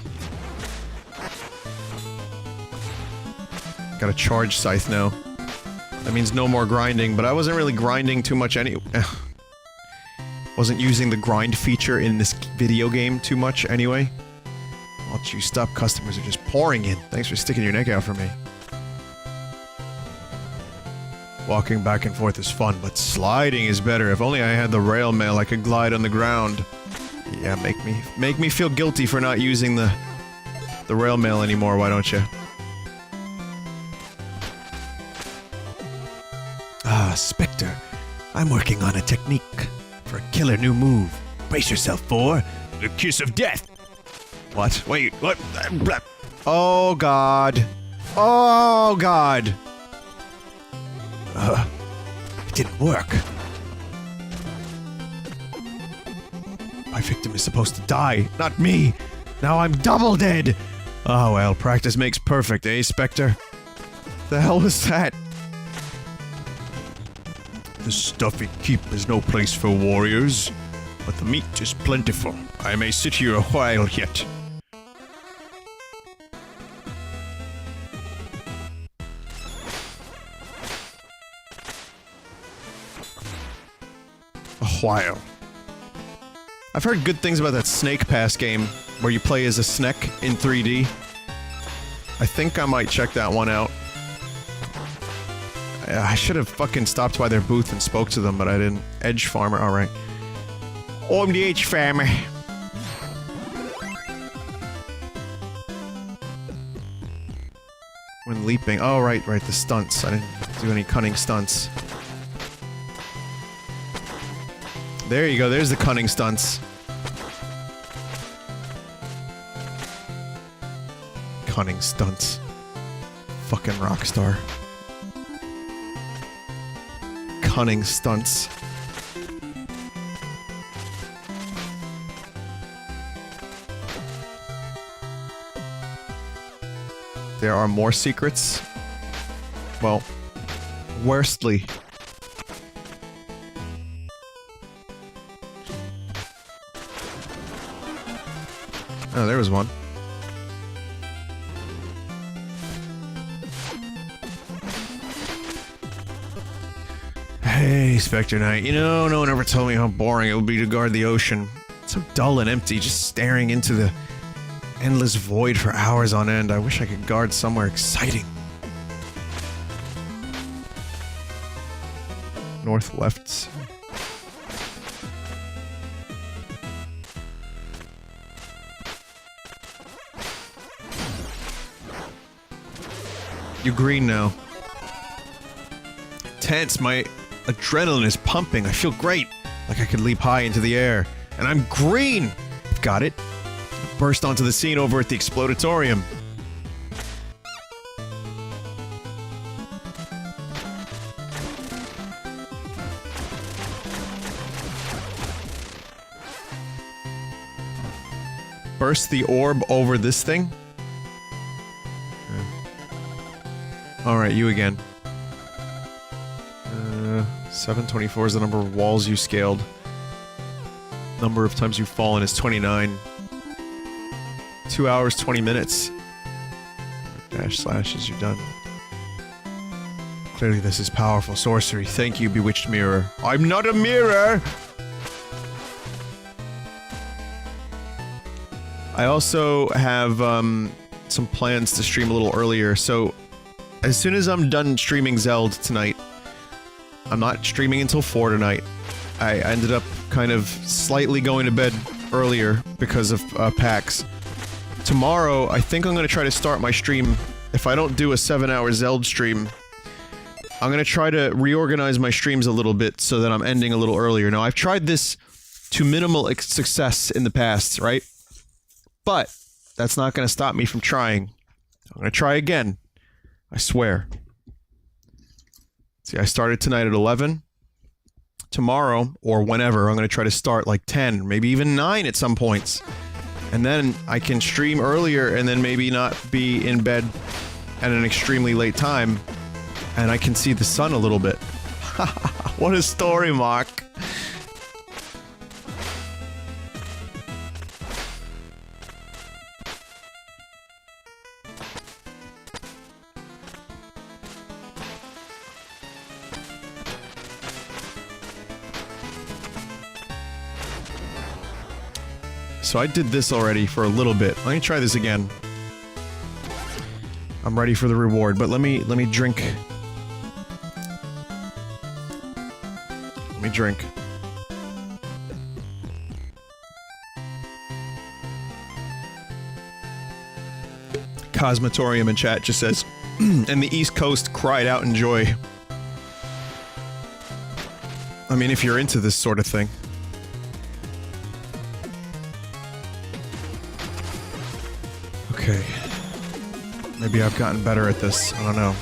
Speaker 1: Got a charge scythe now. That means no more grinding, but I wasn't really grinding too much anyway. Wasn't using the grind feature in this video game too much anyway. All juiced up customers are just pouring in. Thanks for sticking your neck out for me. Walking back and forth is fun, but sliding is better. If only I had the rail mail, I could glide on the ground. Yeah, make me feel guilty for not using the rail mail anymore, why don't you? Ah, Spectre. I'm working on a technique for a killer new move. Brace yourself for the kiss of death. What? Wait, what? Oh god. Oh god. It didn't work. My victim is supposed to die, not me. Now I'm double dead. Oh well, practice makes perfect, eh, Spectre? The hell was that? The stuffy keep is no place for warriors, but the meat is plentiful. I may sit here a while yet. A while. I've heard good things about that Snake Pass game, where you play as a snake in 3D. I think I might check that one out. I should have fucking stopped by their booth and spoke to them, but I didn't. Edge Farmer, alright. I'm the Edge Farmer. When leaping. Oh, right, the stunts. I didn't do any cunning stunts. There you go, there's the cunning stunts. Cunning stunts. Fucking rockstar. Cunning stunts. There are more secrets. Well, worstly. Oh, there was one. Hey, Specter Knight. You know, no one ever told me how boring it would be to guard the ocean. It's so dull and empty, just staring into the endless void for hours on end. I wish I could guard somewhere exciting. North left. You're green now. Tense, my adrenaline is pumping. I feel great. Like I could leap high into the air. And I'm green! Got it. Burst onto the scene over at the Explodatorium. Burst the orb over this thing? Alright, you again. 724 is the number of walls you scaled. Number of times you've fallen is 29. 2 hours, 20 minutes. Dash slash as you're done. Clearly this is powerful sorcery. Thank you, bewitched mirror. I'm not a mirror! I also have, some plans to stream a little earlier, so as soon as I'm done streaming Zelda tonight, I'm not streaming until 4 tonight. I ended up kind of slightly going to bed earlier because of PAX. Tomorrow, I think I'm gonna try to start my stream. If I don't do a 7-hour Zelda stream, I'm gonna try to reorganize my streams a little bit so that I'm ending a little earlier. Now, I've tried this to minimal success in the past, right? But that's not gonna stop me from trying. I'm gonna try again. I swear. See, I started tonight at 11. Tomorrow, or whenever, I'm gonna try to start like 10, maybe even 9 at some points. And then I can stream earlier and then maybe not be in bed at an extremely late time. And I can see the sun a little bit. What a story, Mark. So I did this already for a little bit. Let me try this again. I'm ready for the reward, but let me drink. Let me drink. Cosmotorium in chat just says, and the East Coast cried out in joy. I mean, if you're into this sort of thing. Okay. Maybe I've gotten better at this. I don't know.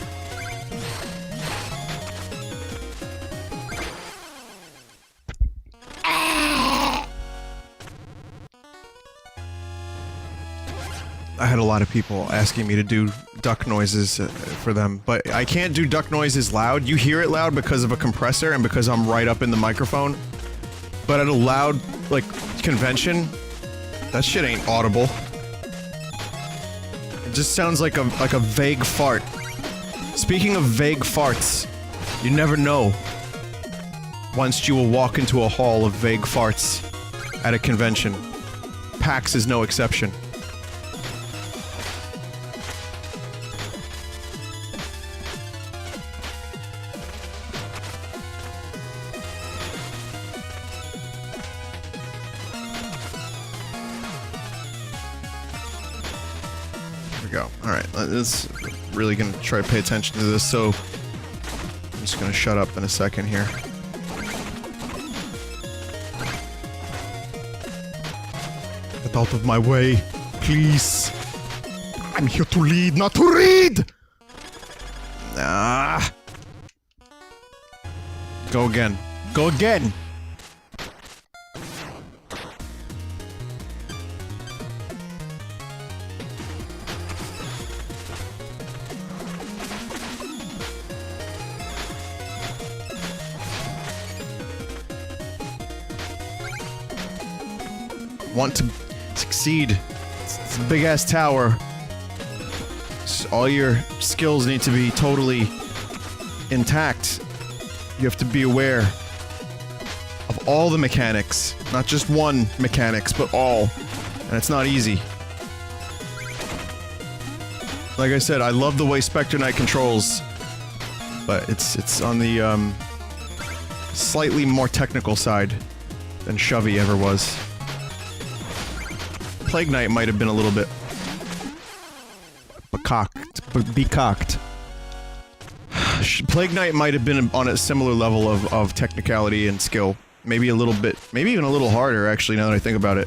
Speaker 1: I had a lot of people asking me to do duck noises for them, but I can't do duck noises loud. You hear it loud because of a compressor and because I'm right up in the microphone. But at a loud, like, convention, that shit ain't audible. It just sounds like a vague fart. Speaking of vague farts, you never know. Once you will walk into a hall of vague farts at a convention. PAX is no exception. Go. Alright, let's really gonna try to pay attention to this, so I'm just gonna shut up in a second here. Get out of my way, please. I'm here to lead, not to read! Ah. Go again. Go again! Want to succeed. It's a big-ass tower. All your skills need to be totally intact. You have to be aware of all the mechanics. Not just one mechanics, but all. And it's not easy. Like I said, I love the way Specter Knight controls. But it's on the, slightly more technical side than Shovey ever was. Plague Knight might have been a little bit becocked. Plague Knight might have been on a similar level of technicality and skill. Maybe a little bit, maybe even a little harder, actually, now that I think about it.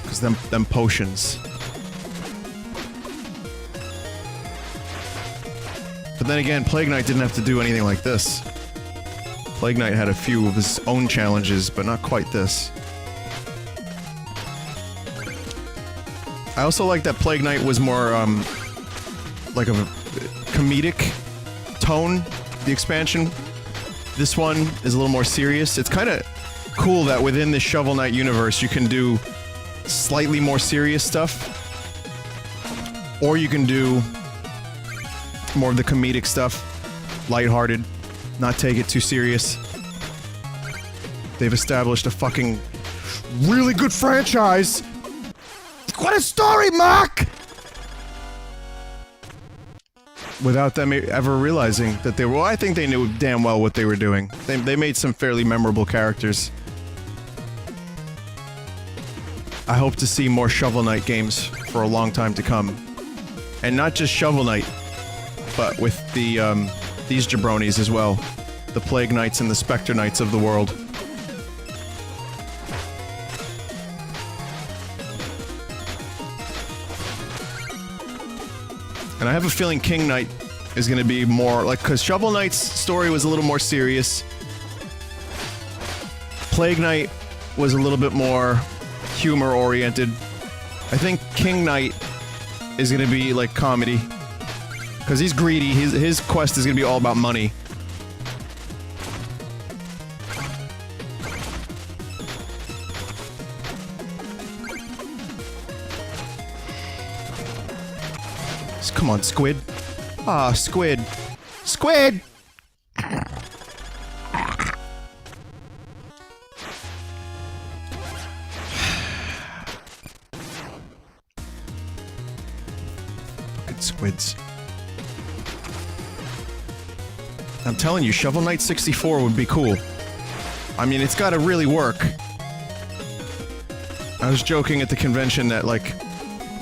Speaker 1: Because them potions. But then again, Plague Knight didn't have to do anything like this. Plague Knight had a few of his own challenges, but not quite this. I also like that Plague Knight was more, like a comedic tone, the expansion. This one is a little more serious. It's kinda cool that within the Shovel Knight universe you can do slightly more serious stuff. Or you can do more of the comedic stuff, lighthearted. Not take it too serious. They've established a fucking really good franchise. What a story, Mark! Without them ever realizing that they were. Well, I think they knew damn well what they were doing. They made some fairly memorable characters. I hope to see more Shovel Knight games for a long time to come. And not just Shovel Knight, but with the, these jabronis as well. The Plague Knights and the Specter Knights of the world. And I have a feeling King Knight is gonna be more, like, cause Shovel Knight's story was a little more serious. Plague Knight was a little bit more humor-oriented. I think King Knight is gonna be, like, comedy. Cause he's greedy, his quest is gonna be all about money. Come on, Squid. Ah, Squid. Squid! Fucking squids. I'm telling you, Shovel Knight 64 would be cool. I mean, it's gotta really work. I was joking at the convention that, like,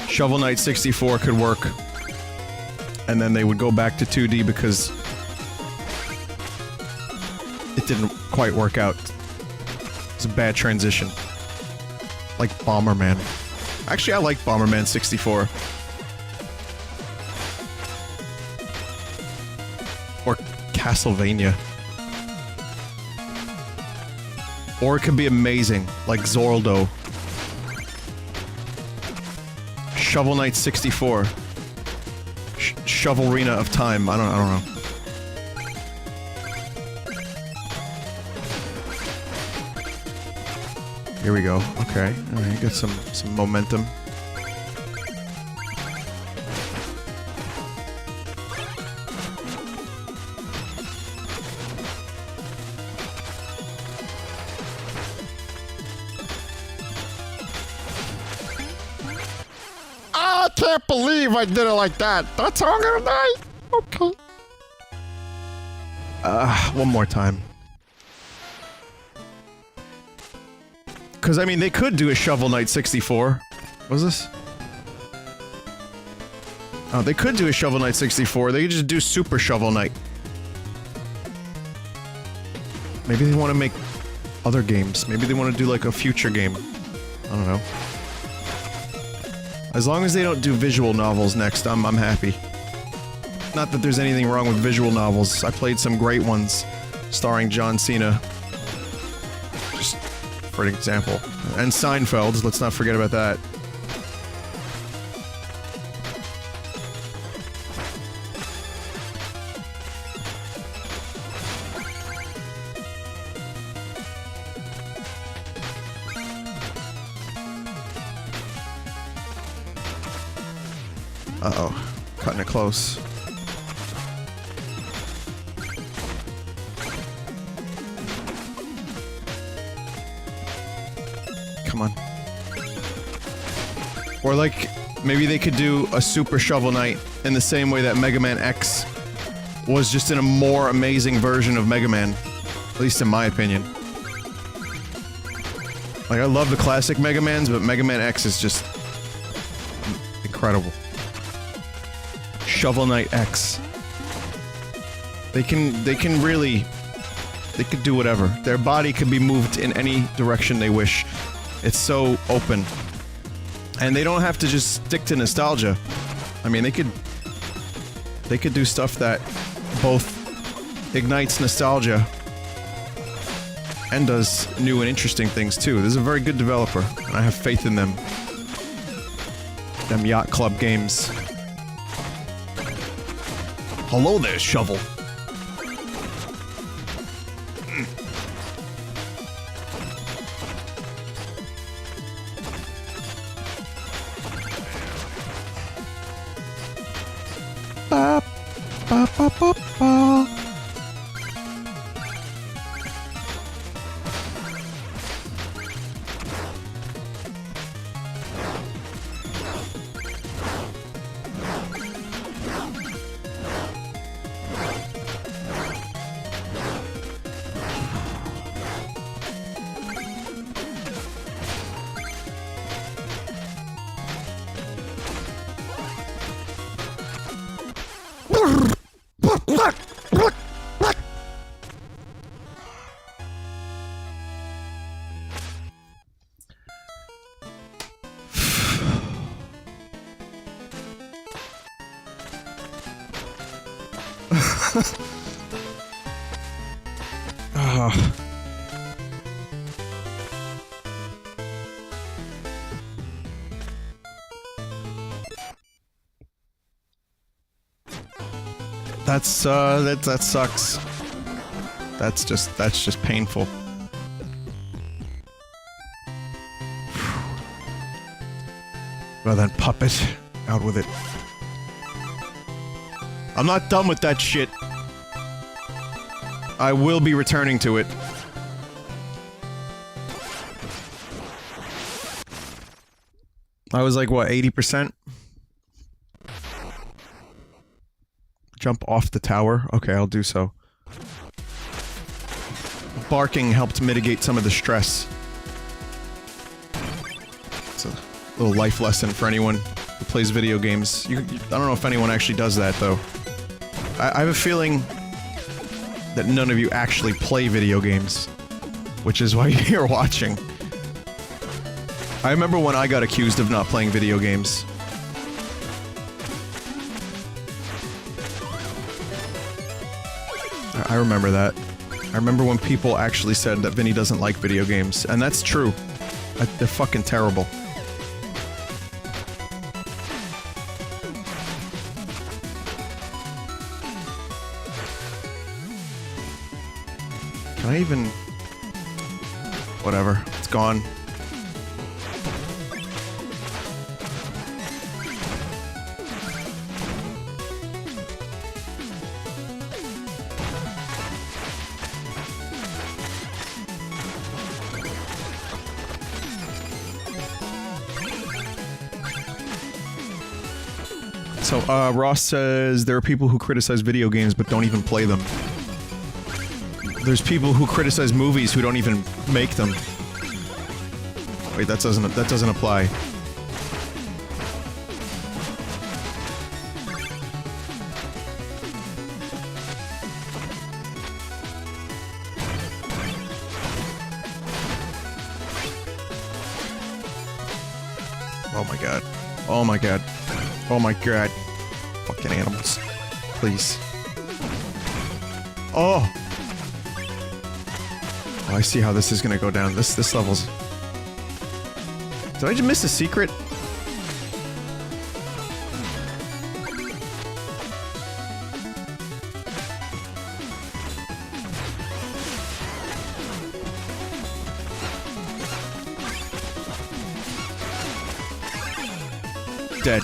Speaker 1: Shovel Knight 64 could work. And then they would go back to 2D because it didn't quite work out. It's a bad transition. Like Bomberman. Actually, I like Bomberman 64. Or Castlevania. Or it could be amazing, like Zorldo. Shovel Knight 64. Shovelrina of Time. I don't know. Here we go. Okay. Alright, got some momentum.
Speaker 2: I can't believe I did it like that. That's how I'm gonna die. Okay.
Speaker 1: One more time. Because, I mean, they could do a Shovel Knight 64. What was this? Oh, they could do a Shovel Knight 64. They could just do Super Shovel Knight. Maybe they want to make other games. Maybe they want to do, like, a future game. I don't know. As long as they don't do visual novels next, I'm happy. Not that there's anything wrong with visual novels. I played some great ones starring John Cena. Just for an example. And Seinfeld, let's not forget about that. Uh-oh. Cutting it close. Come on. Or like, maybe they could do a Super Shovel Knight in the same way that Mega Man X was just in a more amazing version of Mega Man. At least in my opinion. Like, I love the classic Mega Mans, but Mega Man X is just incredible. Shovel Knight X. They can really... They could do whatever. Their body could be moved in any direction they wish. It's so open. And they don't have to just stick to nostalgia. I mean, they could do stuff that both ignites nostalgia and does new and interesting things too. This is a very good developer, and I have faith in them. Them Yacht Club games. Hello there, Shovel. Ba, ba, ba, ba, ba. That sucks. That's just painful. Well then, puppet, out with it. I'm not done with that shit. I will be returning to it. I was like, what, 80%? Jump off the tower? Okay, I'll do so. Barking helped mitigate some of the stress. It's a little life lesson for anyone who plays video games. I don't know if anyone actually does that, though. I have a feeling that none of you actually play video games, which is why you're here watching. I remember when I got accused of not playing video games. I remember that. I remember when people actually said that Vinny doesn't like video games, and that's true. They're fucking terrible. Can I even... Whatever. It's gone. So, Ross says there are people who criticize video games but don't even play them. There's people who criticize movies who don't even make them. Wait, that doesn't apply. Oh my god. Oh my god. Oh my god. Fucking animals. Please. Oh! Oh, I see how this is gonna go down. This level's... Did I just miss a secret? Dead.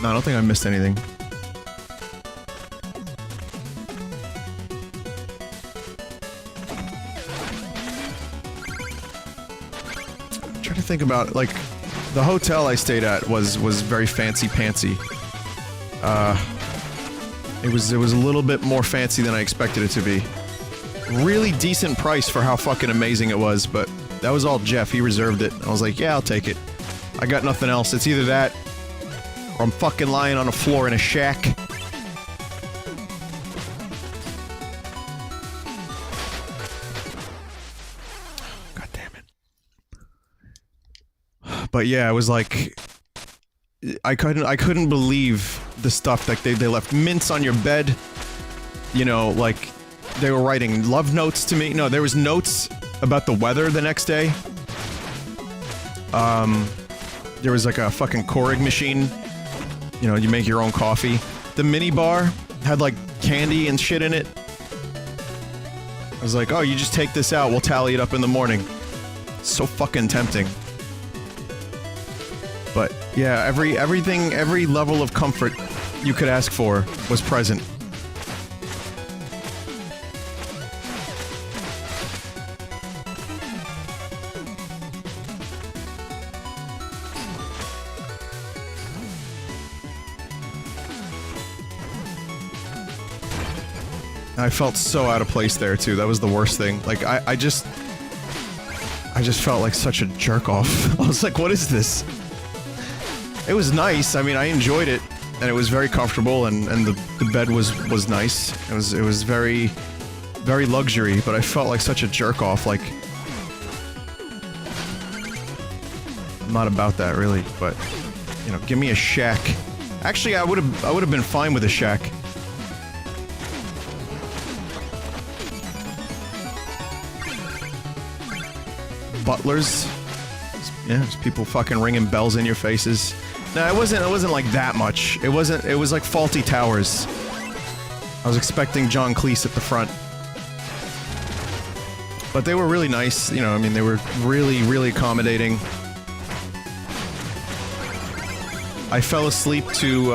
Speaker 1: No, I don't think I missed anything. I'm trying to think about, like, the hotel I stayed at was very fancy-pantsy. It was a little bit more fancy than I expected it to be. Really decent price for how fucking amazing it was, but that was all Jeff. He reserved it. I was like, yeah, I'll take it. I got nothing else. It's either that, or I'm fucking lying on a floor in a shack. God damn it. But yeah, it was like... I couldn't believe the stuff that they left mints on your bed. You know, like, they were writing love notes to me. No, there was notes about the weather the next day. There was like a fucking Keurig machine. You know, you make your own coffee. The mini bar had like candy and shit in it. I was like, oh, you just take this out, we'll tally it up in the morning. So fucking tempting. But yeah, every level of comfort you could ask for was present. I felt so out of place there too. That was the worst thing. Like I just felt like such a jerk off. I was like, what is this? It was nice. I mean, I enjoyed it, and it was very comfortable, and the bed was nice. It was very luxury, but I felt like such a jerk off. Like, I'm not about that really, but you know, give me a shack. Actually, I would have been fine with a shack. Butlers. Yeah, there's people fucking ringing bells in your faces. No, it wasn't like that much. It was like Faulty Towers. I was expecting John Cleese at the front. But they were really nice, you know, I mean, they were really accommodating. I fell asleep to,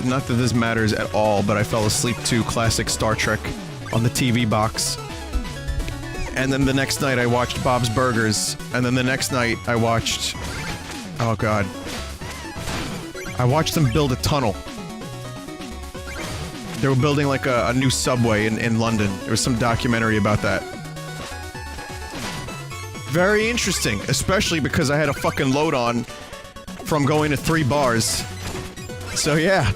Speaker 1: not that this matters at all, but I fell asleep to classic Star Trek on the TV box. And then the next night I watched Bob's Burgers, and then the next night I watched... Oh god. I watched them build a tunnel. They were building like a new subway in London. There was some documentary about that. Very interesting, especially because I had a fucking load on from going to 3 bars. So yeah,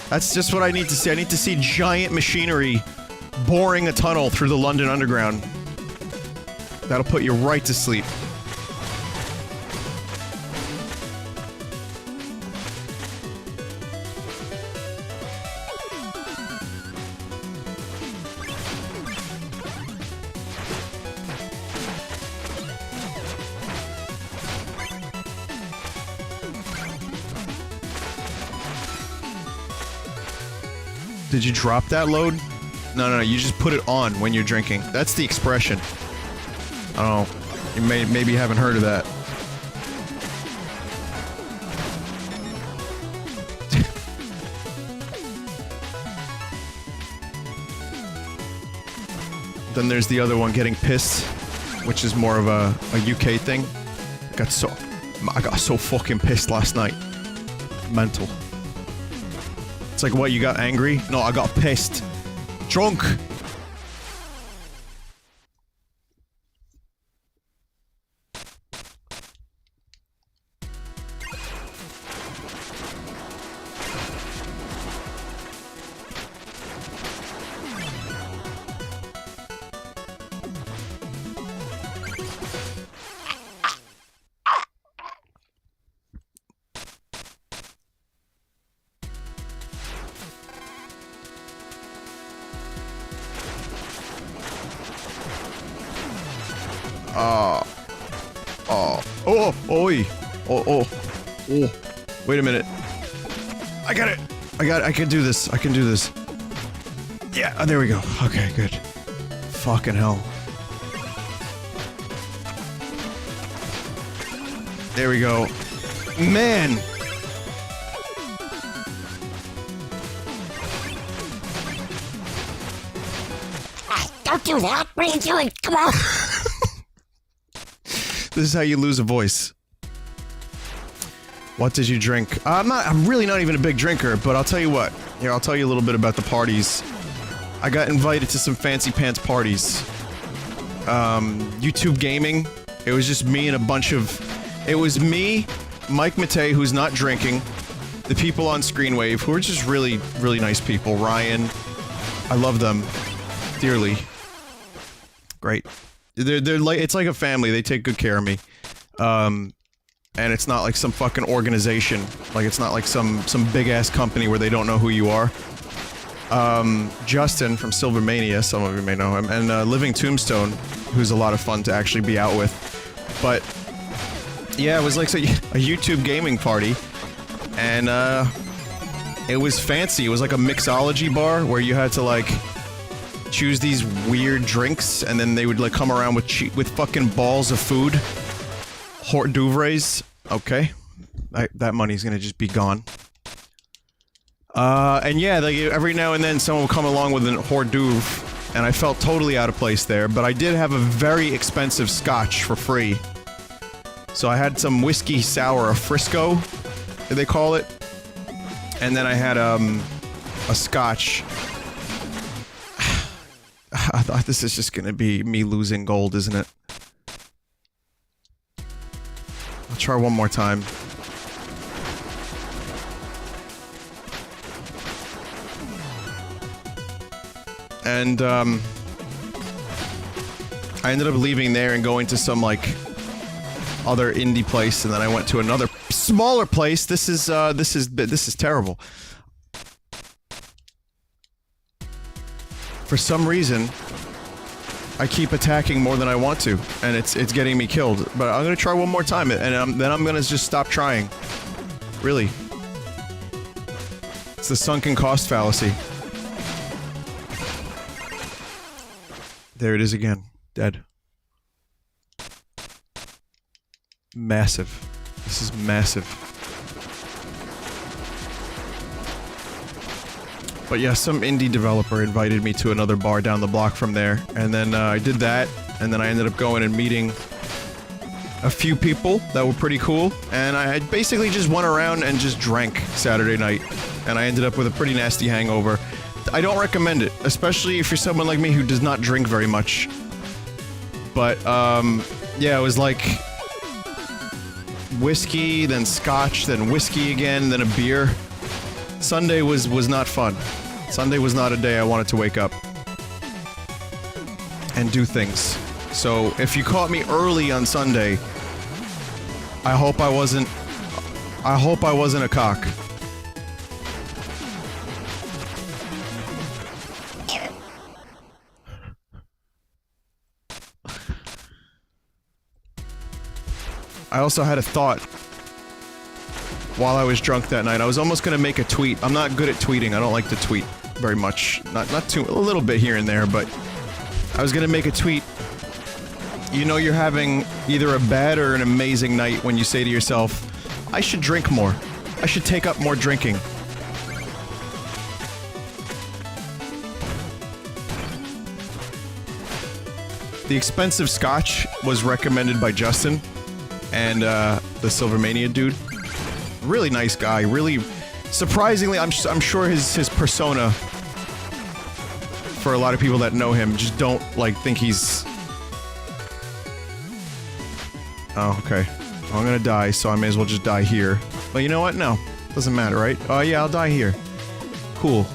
Speaker 1: that's just what I need to see. I need to see giant machinery boring a tunnel through the London Underground. That'll put you right to sleep. Did you drop that load? No, you just put it on when you're drinking. That's the expression. I don't know. You maybe haven't heard of that. Then there's the other one, getting pissed, which is more of a UK thing. I got so fucking pissed last night. Mental. It's like, what, you got angry? No, I got pissed. Drunk! Wait a minute. I got it! I can do this. I can do this. Yeah, there we go. Okay, good. Fucking hell. There we go. Man!
Speaker 3: Don't do that! What are you doing? Come on!
Speaker 1: This is how you lose a voice. What did you drink? I'm really not even a big drinker, but I'll tell you what. Here, I'll tell you a little bit about the parties. I got invited to some fancy pants parties. YouTube gaming. It was just me and a bunch of... It was me, Mike Matei, who's not drinking, the people on Screenwave, who are just really, really nice people. Ryan. I love them dearly. Great. They're like, it's like a family. They take good care of me. And it's not like some fucking organization. Like, it's not like some big-ass company where they don't know who you are. Justin from Silvermania, some of you may know him, and Living Tombstone, who's a lot of fun to actually be out with. But, yeah, it was like a YouTube gaming party, and it was fancy. It was like a mixology bar where you had to, like, choose these weird drinks, and then they would, like, come around with fucking balls of food. Hors d'oeuvres. Okay. That money's gonna just be gone. And yeah, like, every now and then someone will come along with an hors d'oeuvre, and I felt totally out of place there, but I did have a very expensive scotch for free. So I had some whiskey sour, a Frisco, they call it, and then I had, a scotch. I thought this is just gonna be me losing gold, isn't it? I'll try one more time. And, I ended up leaving there and going to some, like, other indie place, and then I went to another smaller place. This is terrible. For some reason, I keep attacking more than I want to, and it's getting me killed. But I'm gonna try one more time, and then I'm gonna just stop trying. Really. It's the sunken cost fallacy. There it is again. Dead. Massive. This is massive. But yeah, some indie developer invited me to another bar down the block from there, and then I did that, and then I ended up going and meeting a few people that were pretty cool, and I basically just went around and just drank Saturday night, and I ended up with a pretty nasty hangover. I don't recommend it, especially if you're someone like me who does not drink very much. But, yeah, it was like whiskey, then scotch, then whiskey again, then a beer. Sunday was not fun. Sunday was not a day I wanted to wake up and do things. So, if you caught me early on Sunday, I hope I wasn't a cock. I also had a thought while I was drunk that night. I was almost gonna make a tweet. I'm not good at tweeting. I don't like to tweet very much. Not too, a little bit here and there, but I was gonna make a tweet. You know you're having either a bad or an amazing night when you say to yourself, I should drink more. I should take up more drinking. The expensive scotch was recommended by Justin and the Silvermania dude. Really nice guy, really surprisingly, I'm sure his persona for a lot of people that know him just don't like think he's. Oh, okay. Well, I'm gonna die, so I may as well just die here. But you know what? No. Doesn't matter, right? Oh, yeah, I'll die here. Cool.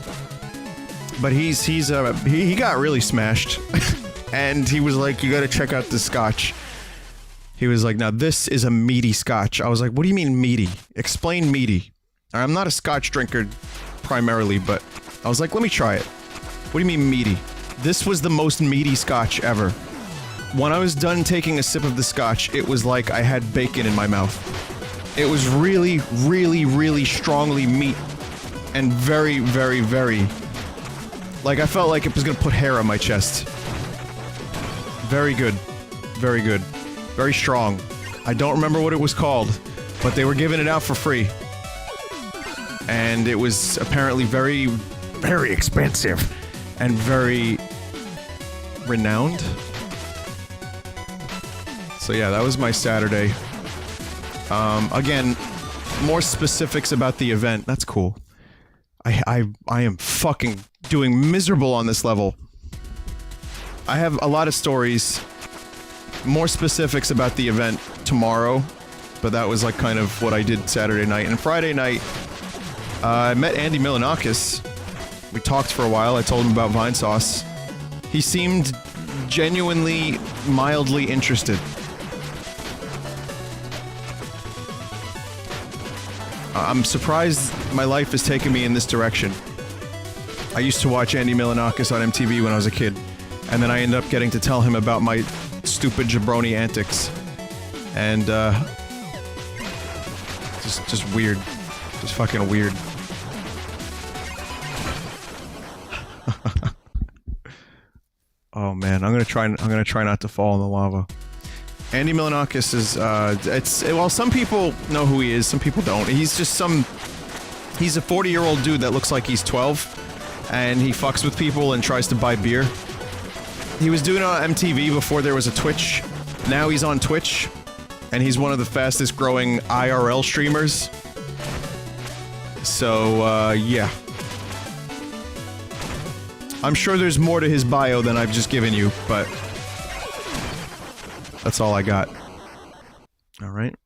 Speaker 1: But he got really smashed. And he was like, you gotta check out this scotch. He was like, now this is a meaty scotch. I was like, what do you mean meaty? Explain meaty. I'm not a scotch drinker primarily, but I was like, let me try it. What do you mean meaty? This was the most meaty scotch ever. When I was done taking a sip of the scotch, it was like I had bacon in my mouth. It was really, really, really strongly meat. And very, very, very... like, I felt like it was gonna put hair on my chest. Very good. Very good. Very strong. I don't remember what it was called, but they were giving it out for free. And it was apparently very, very expensive. And very... renowned? So yeah, that was my Saturday. Again, more specifics about the event. That's cool. I am fucking doing miserable on this level. I have a lot of stories. More specifics about the event tomorrow. But that was like kind of what I did Saturday night. And Friday night, I met Andy Milanakis. We talked for a while. I told him about Vinesauce. He seemed genuinely, mildly interested. I'm surprised my life has taken me in this direction. I used to watch Andy Milanakis on MTV when I was a kid, and then I ended up getting to tell him about my stupid jabroni antics. And, just weird. Just fucking weird. Oh man, I'm gonna try not to fall in the lava. Andy Milanakis is, well, some people know who he is, some people don't. He's just he's a 40-year-old dude that looks like he's 12, and he fucks with people and tries to buy beer. He was doing it on MTV before there was a Twitch. Now he's on Twitch, and he's one of the fastest growing IRL streamers. So, yeah. I'm sure there's more to his bio than I've just given you, but... that's all I got. Alright.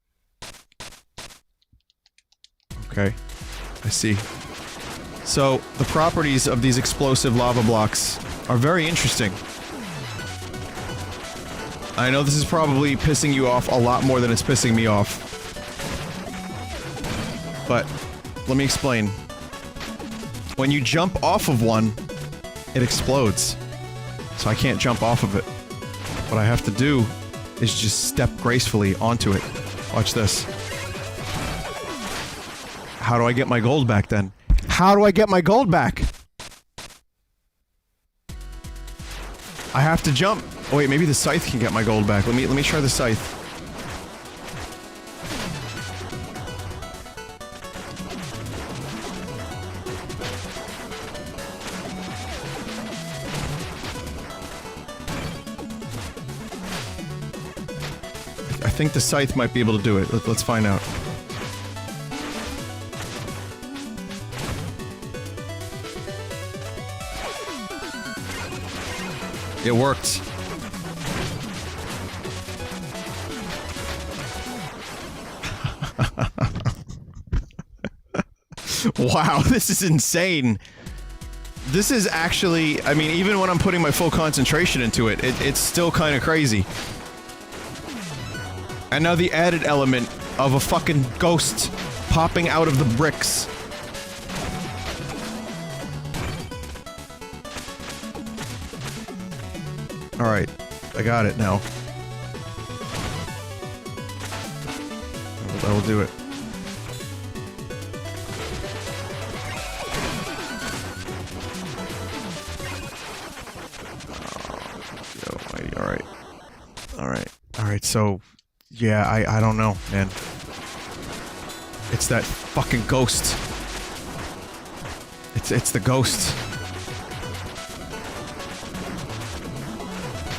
Speaker 1: Okay. I see. So, the properties of these explosive lava blocks are very interesting. I know this is probably pissing you off a lot more than it's pissing me off. But, let me explain. When you jump off of one, it explodes. So I can't jump off of it. What I have to do is just step gracefully onto it. Watch this. How do I get my gold back then? How do I get my gold back? I have to jump. Oh wait, maybe the scythe can get my gold back. Let me try the scythe. I I think the scythe might be able to do it. Let's find out. It worked. Wow, this is insane. This is actually, I mean, even when I'm putting my full concentration into it, it's still kind of crazy. And now the added element of a fucking ghost popping out of the bricks. Alright, I got it now. I will do it. Alright. Alright. Alright, so... yeah, I don't know, man. It's that fucking ghost. It's the ghost.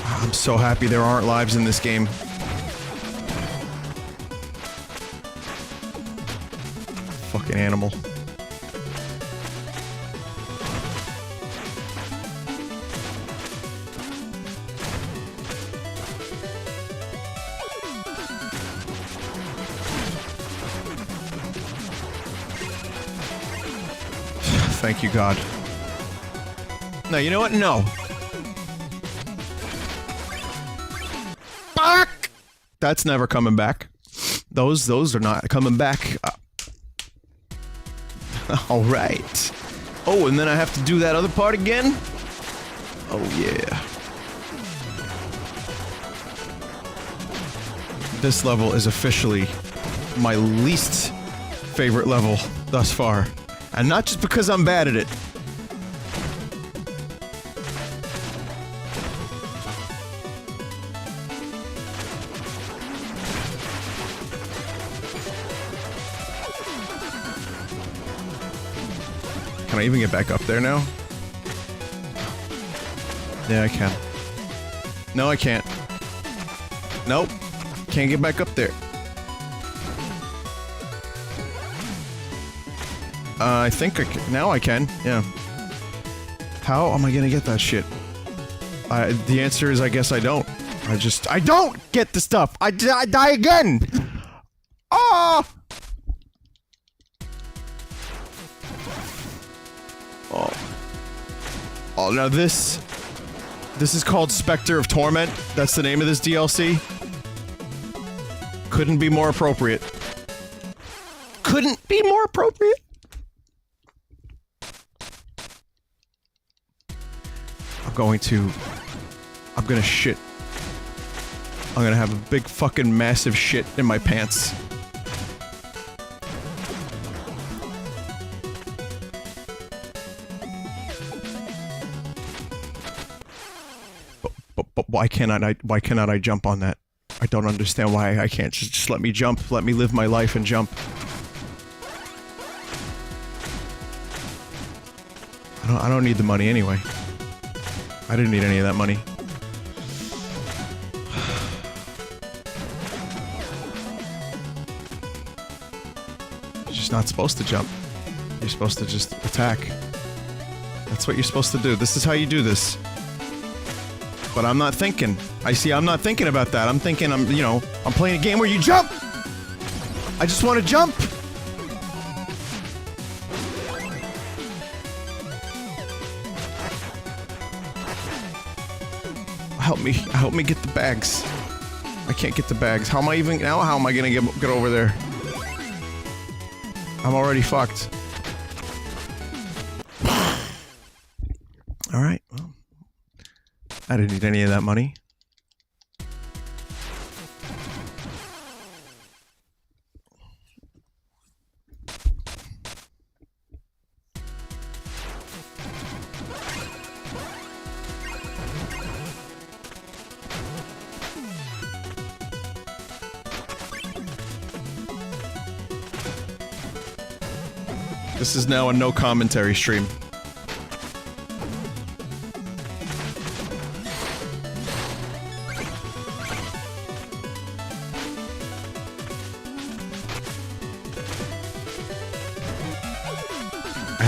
Speaker 1: I'm so happy there aren't lives in this game. Fucking animal. Thank you, God. No, you know what? No. Fuck! That's never coming back. Those are not coming back. All right. Oh, and then I have to do that other part again? Oh, yeah. This level is officially my least favorite level thus far. And not just because I'm bad at it. Can I even get back up there now? Yeah, I can. No, I can't. Nope. Can't get back up there. I think I can. Now I can. Yeah. How am I gonna get that shit? The answer is I guess I don't. I don't get the stuff! I die again! Oh! Oh, now this is called Specter of Torment. That's the name of this DLC. Couldn't be more appropriate. Couldn't be more appropriate. I'm gonna shit. I'm gonna have a big fucking massive shit in my pants. But why cannot I jump on that? I don't understand why I can't just let me jump. Let me live my life and jump. I don't need the money anyway. I didn't need any of that money. You're just not supposed to jump. You're supposed to just attack. That's what you're supposed to do. This is how you do this. But I'm not thinking. I'm not thinking about that. I'm thinking I'm playing a game where you jump! I just want to jump! Help me get the bags. I can't get the bags. How am I gonna get over there? I'm already fucked. Alright, well. I didn't need any of that money. This is now a no commentary stream.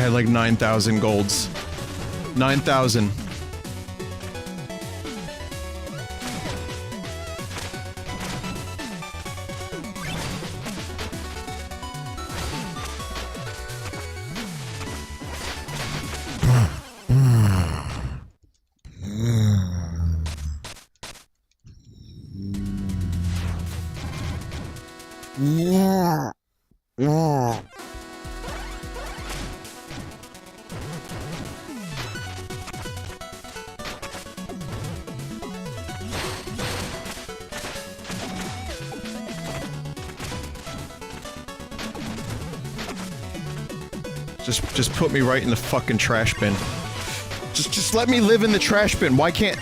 Speaker 1: had like 9,000 golds. 9,000.
Speaker 2: Yeah. Yeah.
Speaker 1: Just put me right in the fucking trash bin. Just let me live in the trash bin. Why can't...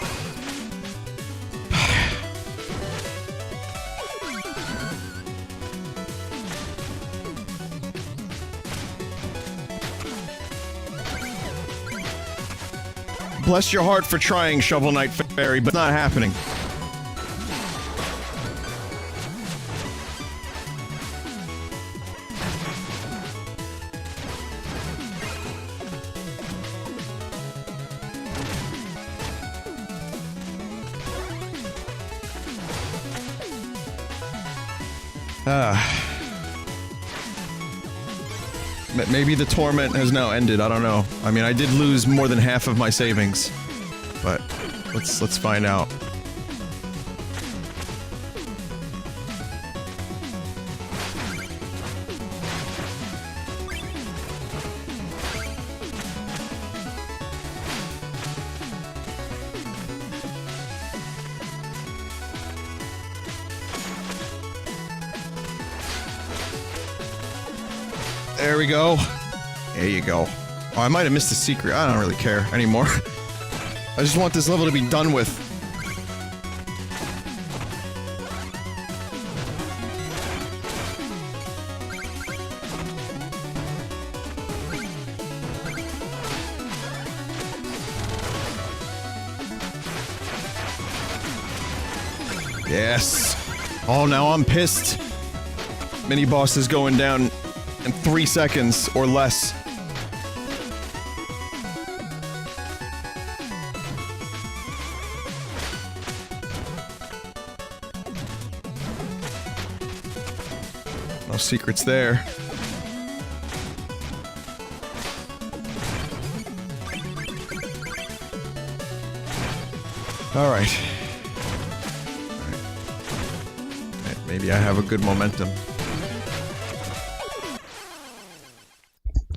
Speaker 1: Bless your heart for trying, Shovel Knight Fairy, but not happening. Maybe the torment has now ended, I don't know. I mean, I did lose more than half of my savings. But, let's find out. There we go. There you go. Oh, I might have missed a secret. I don't really care anymore. I just want this level to be done with. Yes. Oh, now I'm pissed. Mini boss is going down in 3 seconds or less. No secrets there. All right. Maybe I have a good momentum.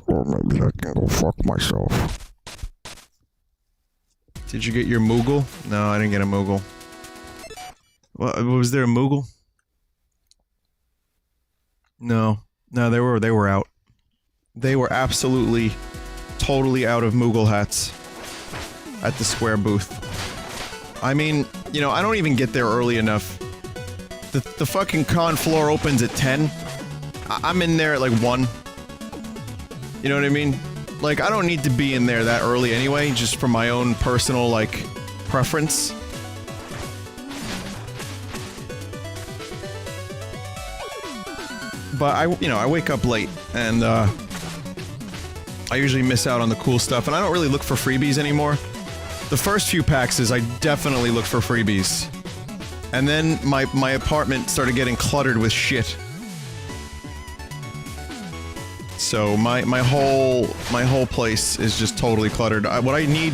Speaker 2: Or maybe I can go fuck myself.
Speaker 1: Did you get your Moogle? No, I didn't get a Moogle. What, was there a Moogle? No. No, they were out. They were absolutely, totally out of Moogle hats at the Square booth. I mean, you know, I don't even get there early enough. The fucking con floor opens at 10. I'm in there at like 1. You know what I mean? Like, I don't need to be in there that early anyway, just for my own personal, like, preference. But I wake up late, and, I usually miss out on the cool stuff, and I don't really look for freebies anymore. The first few PAXs, I definitely looked for freebies. And then my apartment started getting cluttered with shit. So my whole place is just totally cluttered. What I need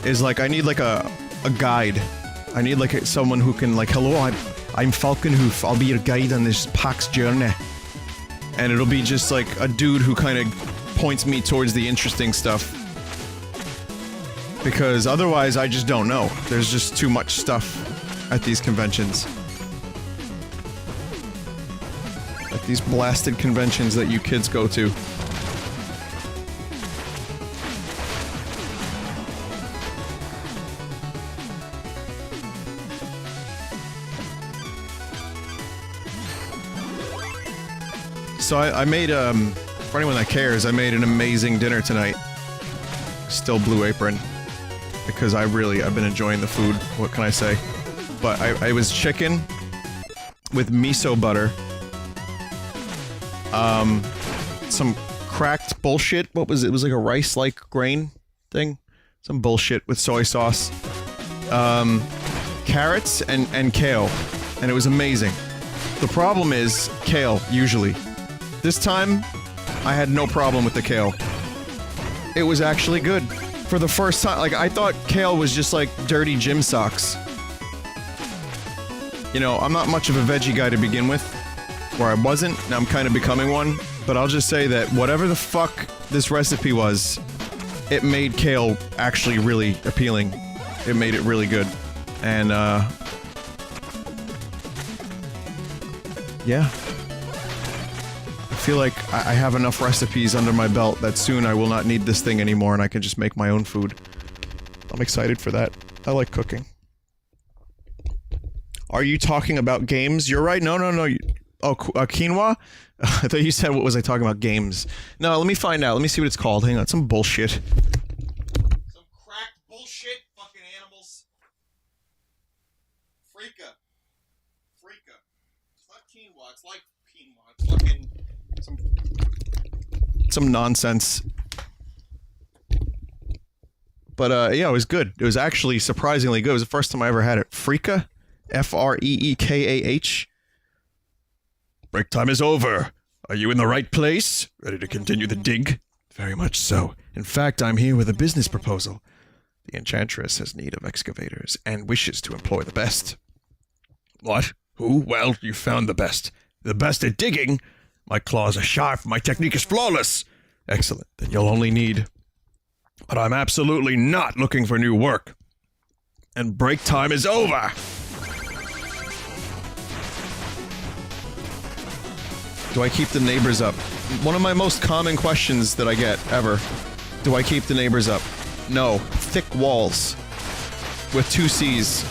Speaker 1: is like I need like a guide. I need like someone who can like, hello, I'm Falconhoof. I'll be your guide on this PAX journey. And it'll be just like a dude who kind of points me towards the interesting stuff. Because otherwise I just don't know. There's just too much stuff at these conventions. At these blasted conventions that you kids go to. So I made, for anyone that cares, I made an amazing dinner tonight. Still Blue Apron. Because I've been enjoying the food, what can I say? But it was chicken with miso butter, some cracked bullshit. What was it? It was like a rice-like grain thing. Some bullshit with soy sauce. Carrots and kale. And it was amazing. The problem is kale, usually. This time, I had no problem with the kale. It was actually good. For the first time, like, I thought kale was just like dirty gym socks. You know, I'm not much of a veggie guy to begin with. Or I wasn't, now I'm kind of becoming one. But I'll just say that whatever the fuck this recipe was, it made kale actually really appealing. It made it really good. And, yeah. I feel like I have enough recipes under my belt that soon I will not need this thing anymore and I can just make my own food. I'm excited for that. I like cooking. Are you talking about games? You're right. No. Oh, quinoa? I thought you said, what was I talking about? Games. No, let me find out. Let me see what it's called. Hang on. Some bullshit. Some cracked bullshit. Fucking animals. Freaka. It's not quinoa. It's like quinoa. It's fucking... Some nonsense. But, yeah, it was good. It was actually surprisingly good. It was the first time I ever had it. Freaka? F-R-E-E-K-A-H? Break time is over. Are you in the right place? Ready to continue the dig? Very much so. In fact, I'm here with a business proposal. The Enchantress has need of excavators, and wishes to employ the best. What? Who? Well, you found the best. The best at digging? My claws are sharp, my technique is flawless. Excellent, then you'll only need... But I'm absolutely not looking for new work. And break time is over! Do I keep the neighbors up? One of my most common questions that I get, ever. Do I keep the neighbors up? No. Thick walls. With 2 C's.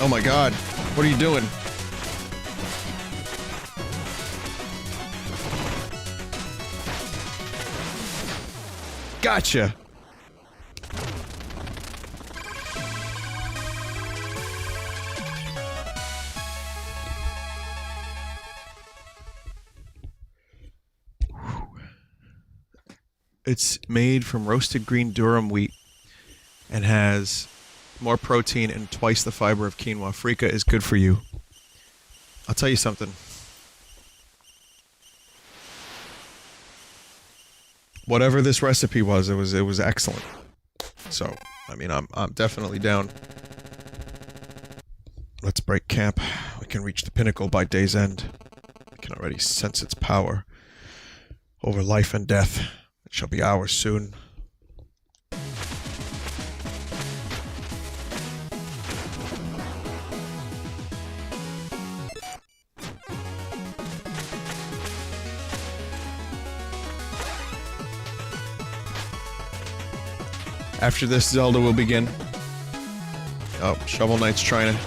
Speaker 1: Oh my god. What are you doing? Gotcha! It's made from roasted green durum wheat and has more protein and twice the fiber of quinoa. Freaka is good for you. I'll tell you something. Whatever this recipe was, it was excellent. So, I mean, I'm definitely down. Let's break camp. We can reach the pinnacle by day's end. I can already sense its power over life and death. It shall be ours soon. After this, Zelda will begin. Oh, Shovel Knight's trying to...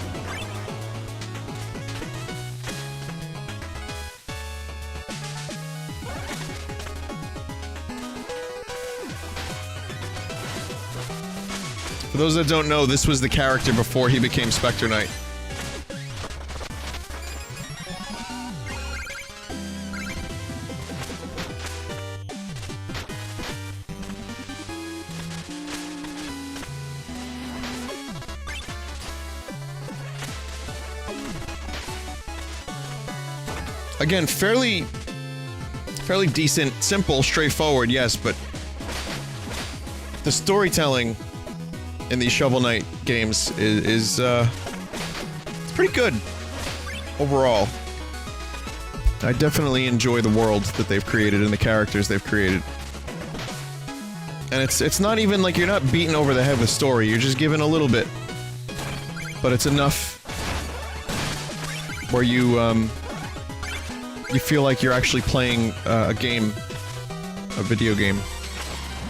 Speaker 1: For those that don't know, this was the character before he became Specter Knight. Again, fairly decent, simple, straightforward, yes, but the storytelling in these Shovel Knight games is it's pretty good overall. I definitely enjoy the world that they've created and the characters they've created. And it's not even like you're not beaten over the head with story, you're just given a little bit. But it's enough where you feel like you're actually playing a game. A video game.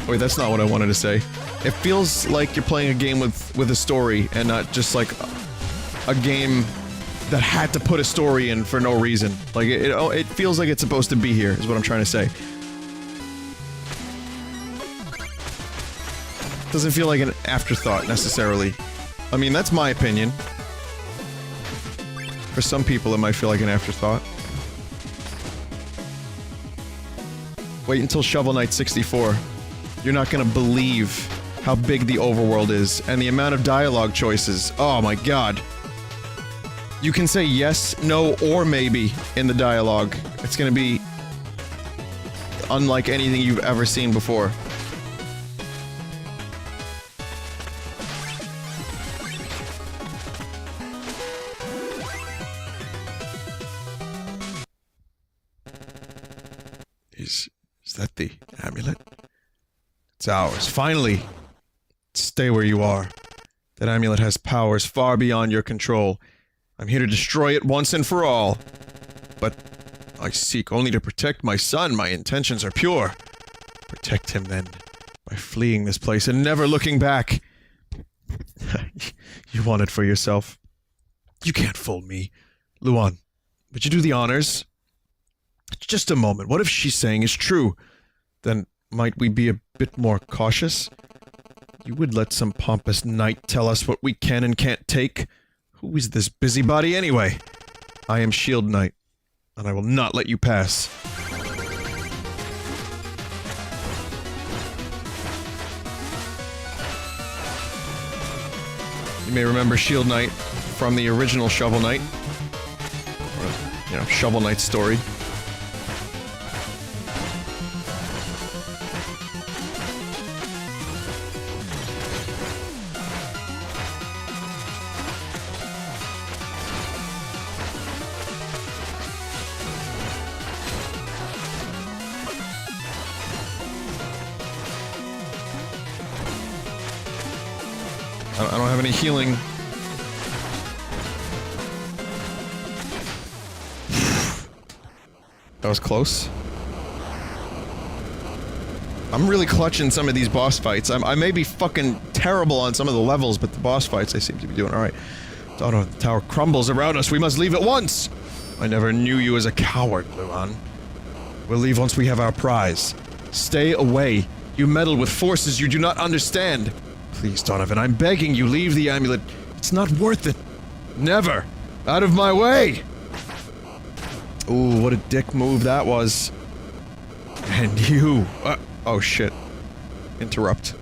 Speaker 1: Wait, that's not what I wanted to say. It feels like you're playing a game with a story, and not just like a game that had to put a story in for no reason. Like, it feels like it's supposed to be here, is what I'm trying to say. Doesn't feel like an afterthought, necessarily. I mean, that's my opinion. For some people, it might feel like an afterthought. Wait until Shovel Knight 64. You're not gonna believe how big the overworld is, and the amount of dialogue choices. Oh my god. You can say yes, no, or maybe in the dialogue. It's gonna be unlike anything you've ever seen before. Is that the amulet? It's ours. Finally! Stay where you are. That amulet has powers far beyond your control. I'm here to destroy it once and for all. But I seek only to protect my son. My intentions are pure. Protect him, then, by fleeing this place and never looking back. You want it for yourself. You can't fool me. Luan, would you do the honors? Just a moment. What if she's saying is true? Then might we be a bit more cautious? You would let some pompous knight tell us what we can and can't take? Who is this busybody anyway? I am Shield Knight, and I will not let you pass. You may remember Shield Knight from the original Shovel Knight. Or, you know, Shovel Knight's story. I don't have any healing. That was close. I'm really clutching some of these boss fights. I may be fucking terrible on some of the levels, but the boss fights I seem to be doing alright. The tower crumbles around us. We must leave at once! I never knew you as a coward, Luan. We'll leave once we have our prize. Stay away. You meddle with forces you do not understand. Please, Donovan, I'm begging you, leave the amulet. It's not worth it. Never. Out of my way! Ooh, what a dick move that was. And you... oh shit. Interrupt.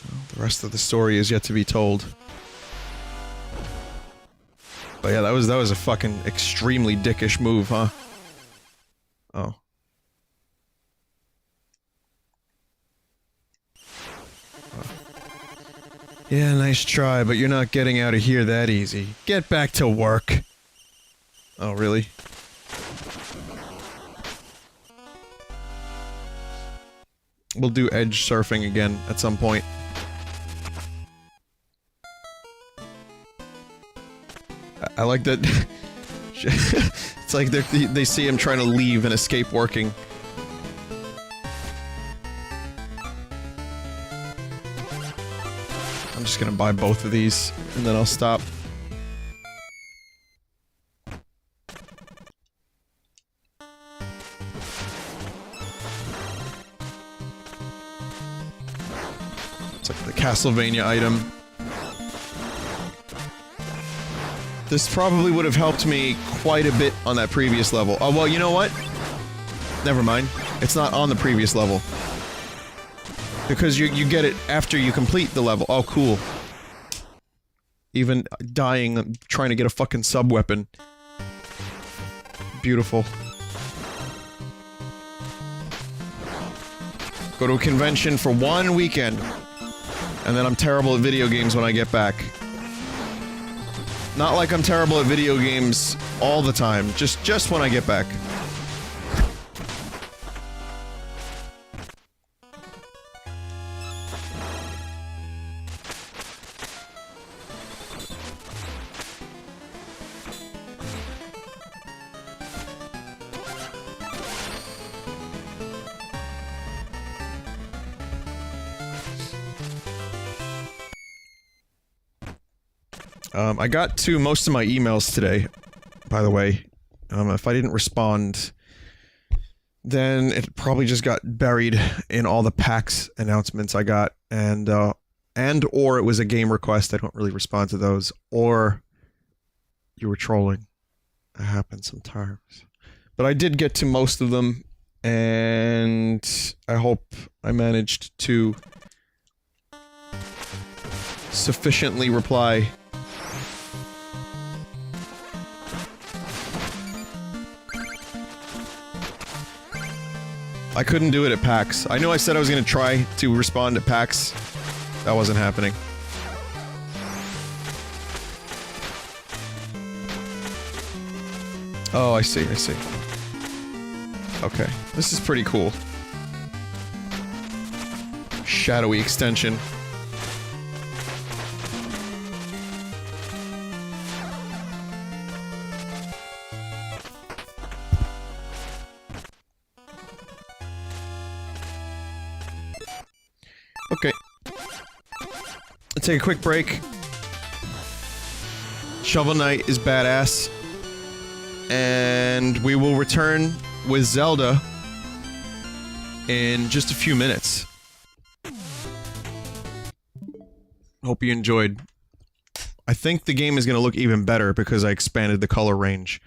Speaker 1: Well, the rest of the story is yet to be told. But yeah, that was a fucking extremely dickish move, huh? Oh. Yeah, nice try, but you're not getting out of here that easy. Get back to work. Oh, really? We'll do edge surfing again at some point. I like that. It's like they see him trying to leave and escape working. I'm just gonna buy both of these, and then I'll stop. It's like the Castlevania item. This probably would have helped me quite a bit on that previous level. Oh, well, you know what? Never mind. It's not on the previous level. Because you get it after you complete the level. Oh, cool. Even dying, trying to get a fucking sub-weapon. Beautiful. Go to a convention for one weekend. And then I'm terrible at video games when I get back. Not like I'm terrible at video games all the time, just when I get back. I got to most of my emails today, by the way. If I didn't respond, then it probably just got buried in all the PAX announcements I got, and or it was a game request. I don't really respond to those, or you were trolling. That happens sometimes. But I did get to most of them, and I hope I managed to sufficiently reply. I couldn't do it at PAX. I know I said I was gonna try to respond at PAX. That wasn't happening. Oh, I see, I see. Okay, this is pretty cool. Shadowy extension. Okay. Let's take a quick break. Shovel Knight is badass. And we will return with Zelda in just a few minutes. Hope you enjoyed. I think the game is going to look even better because I expanded the color range.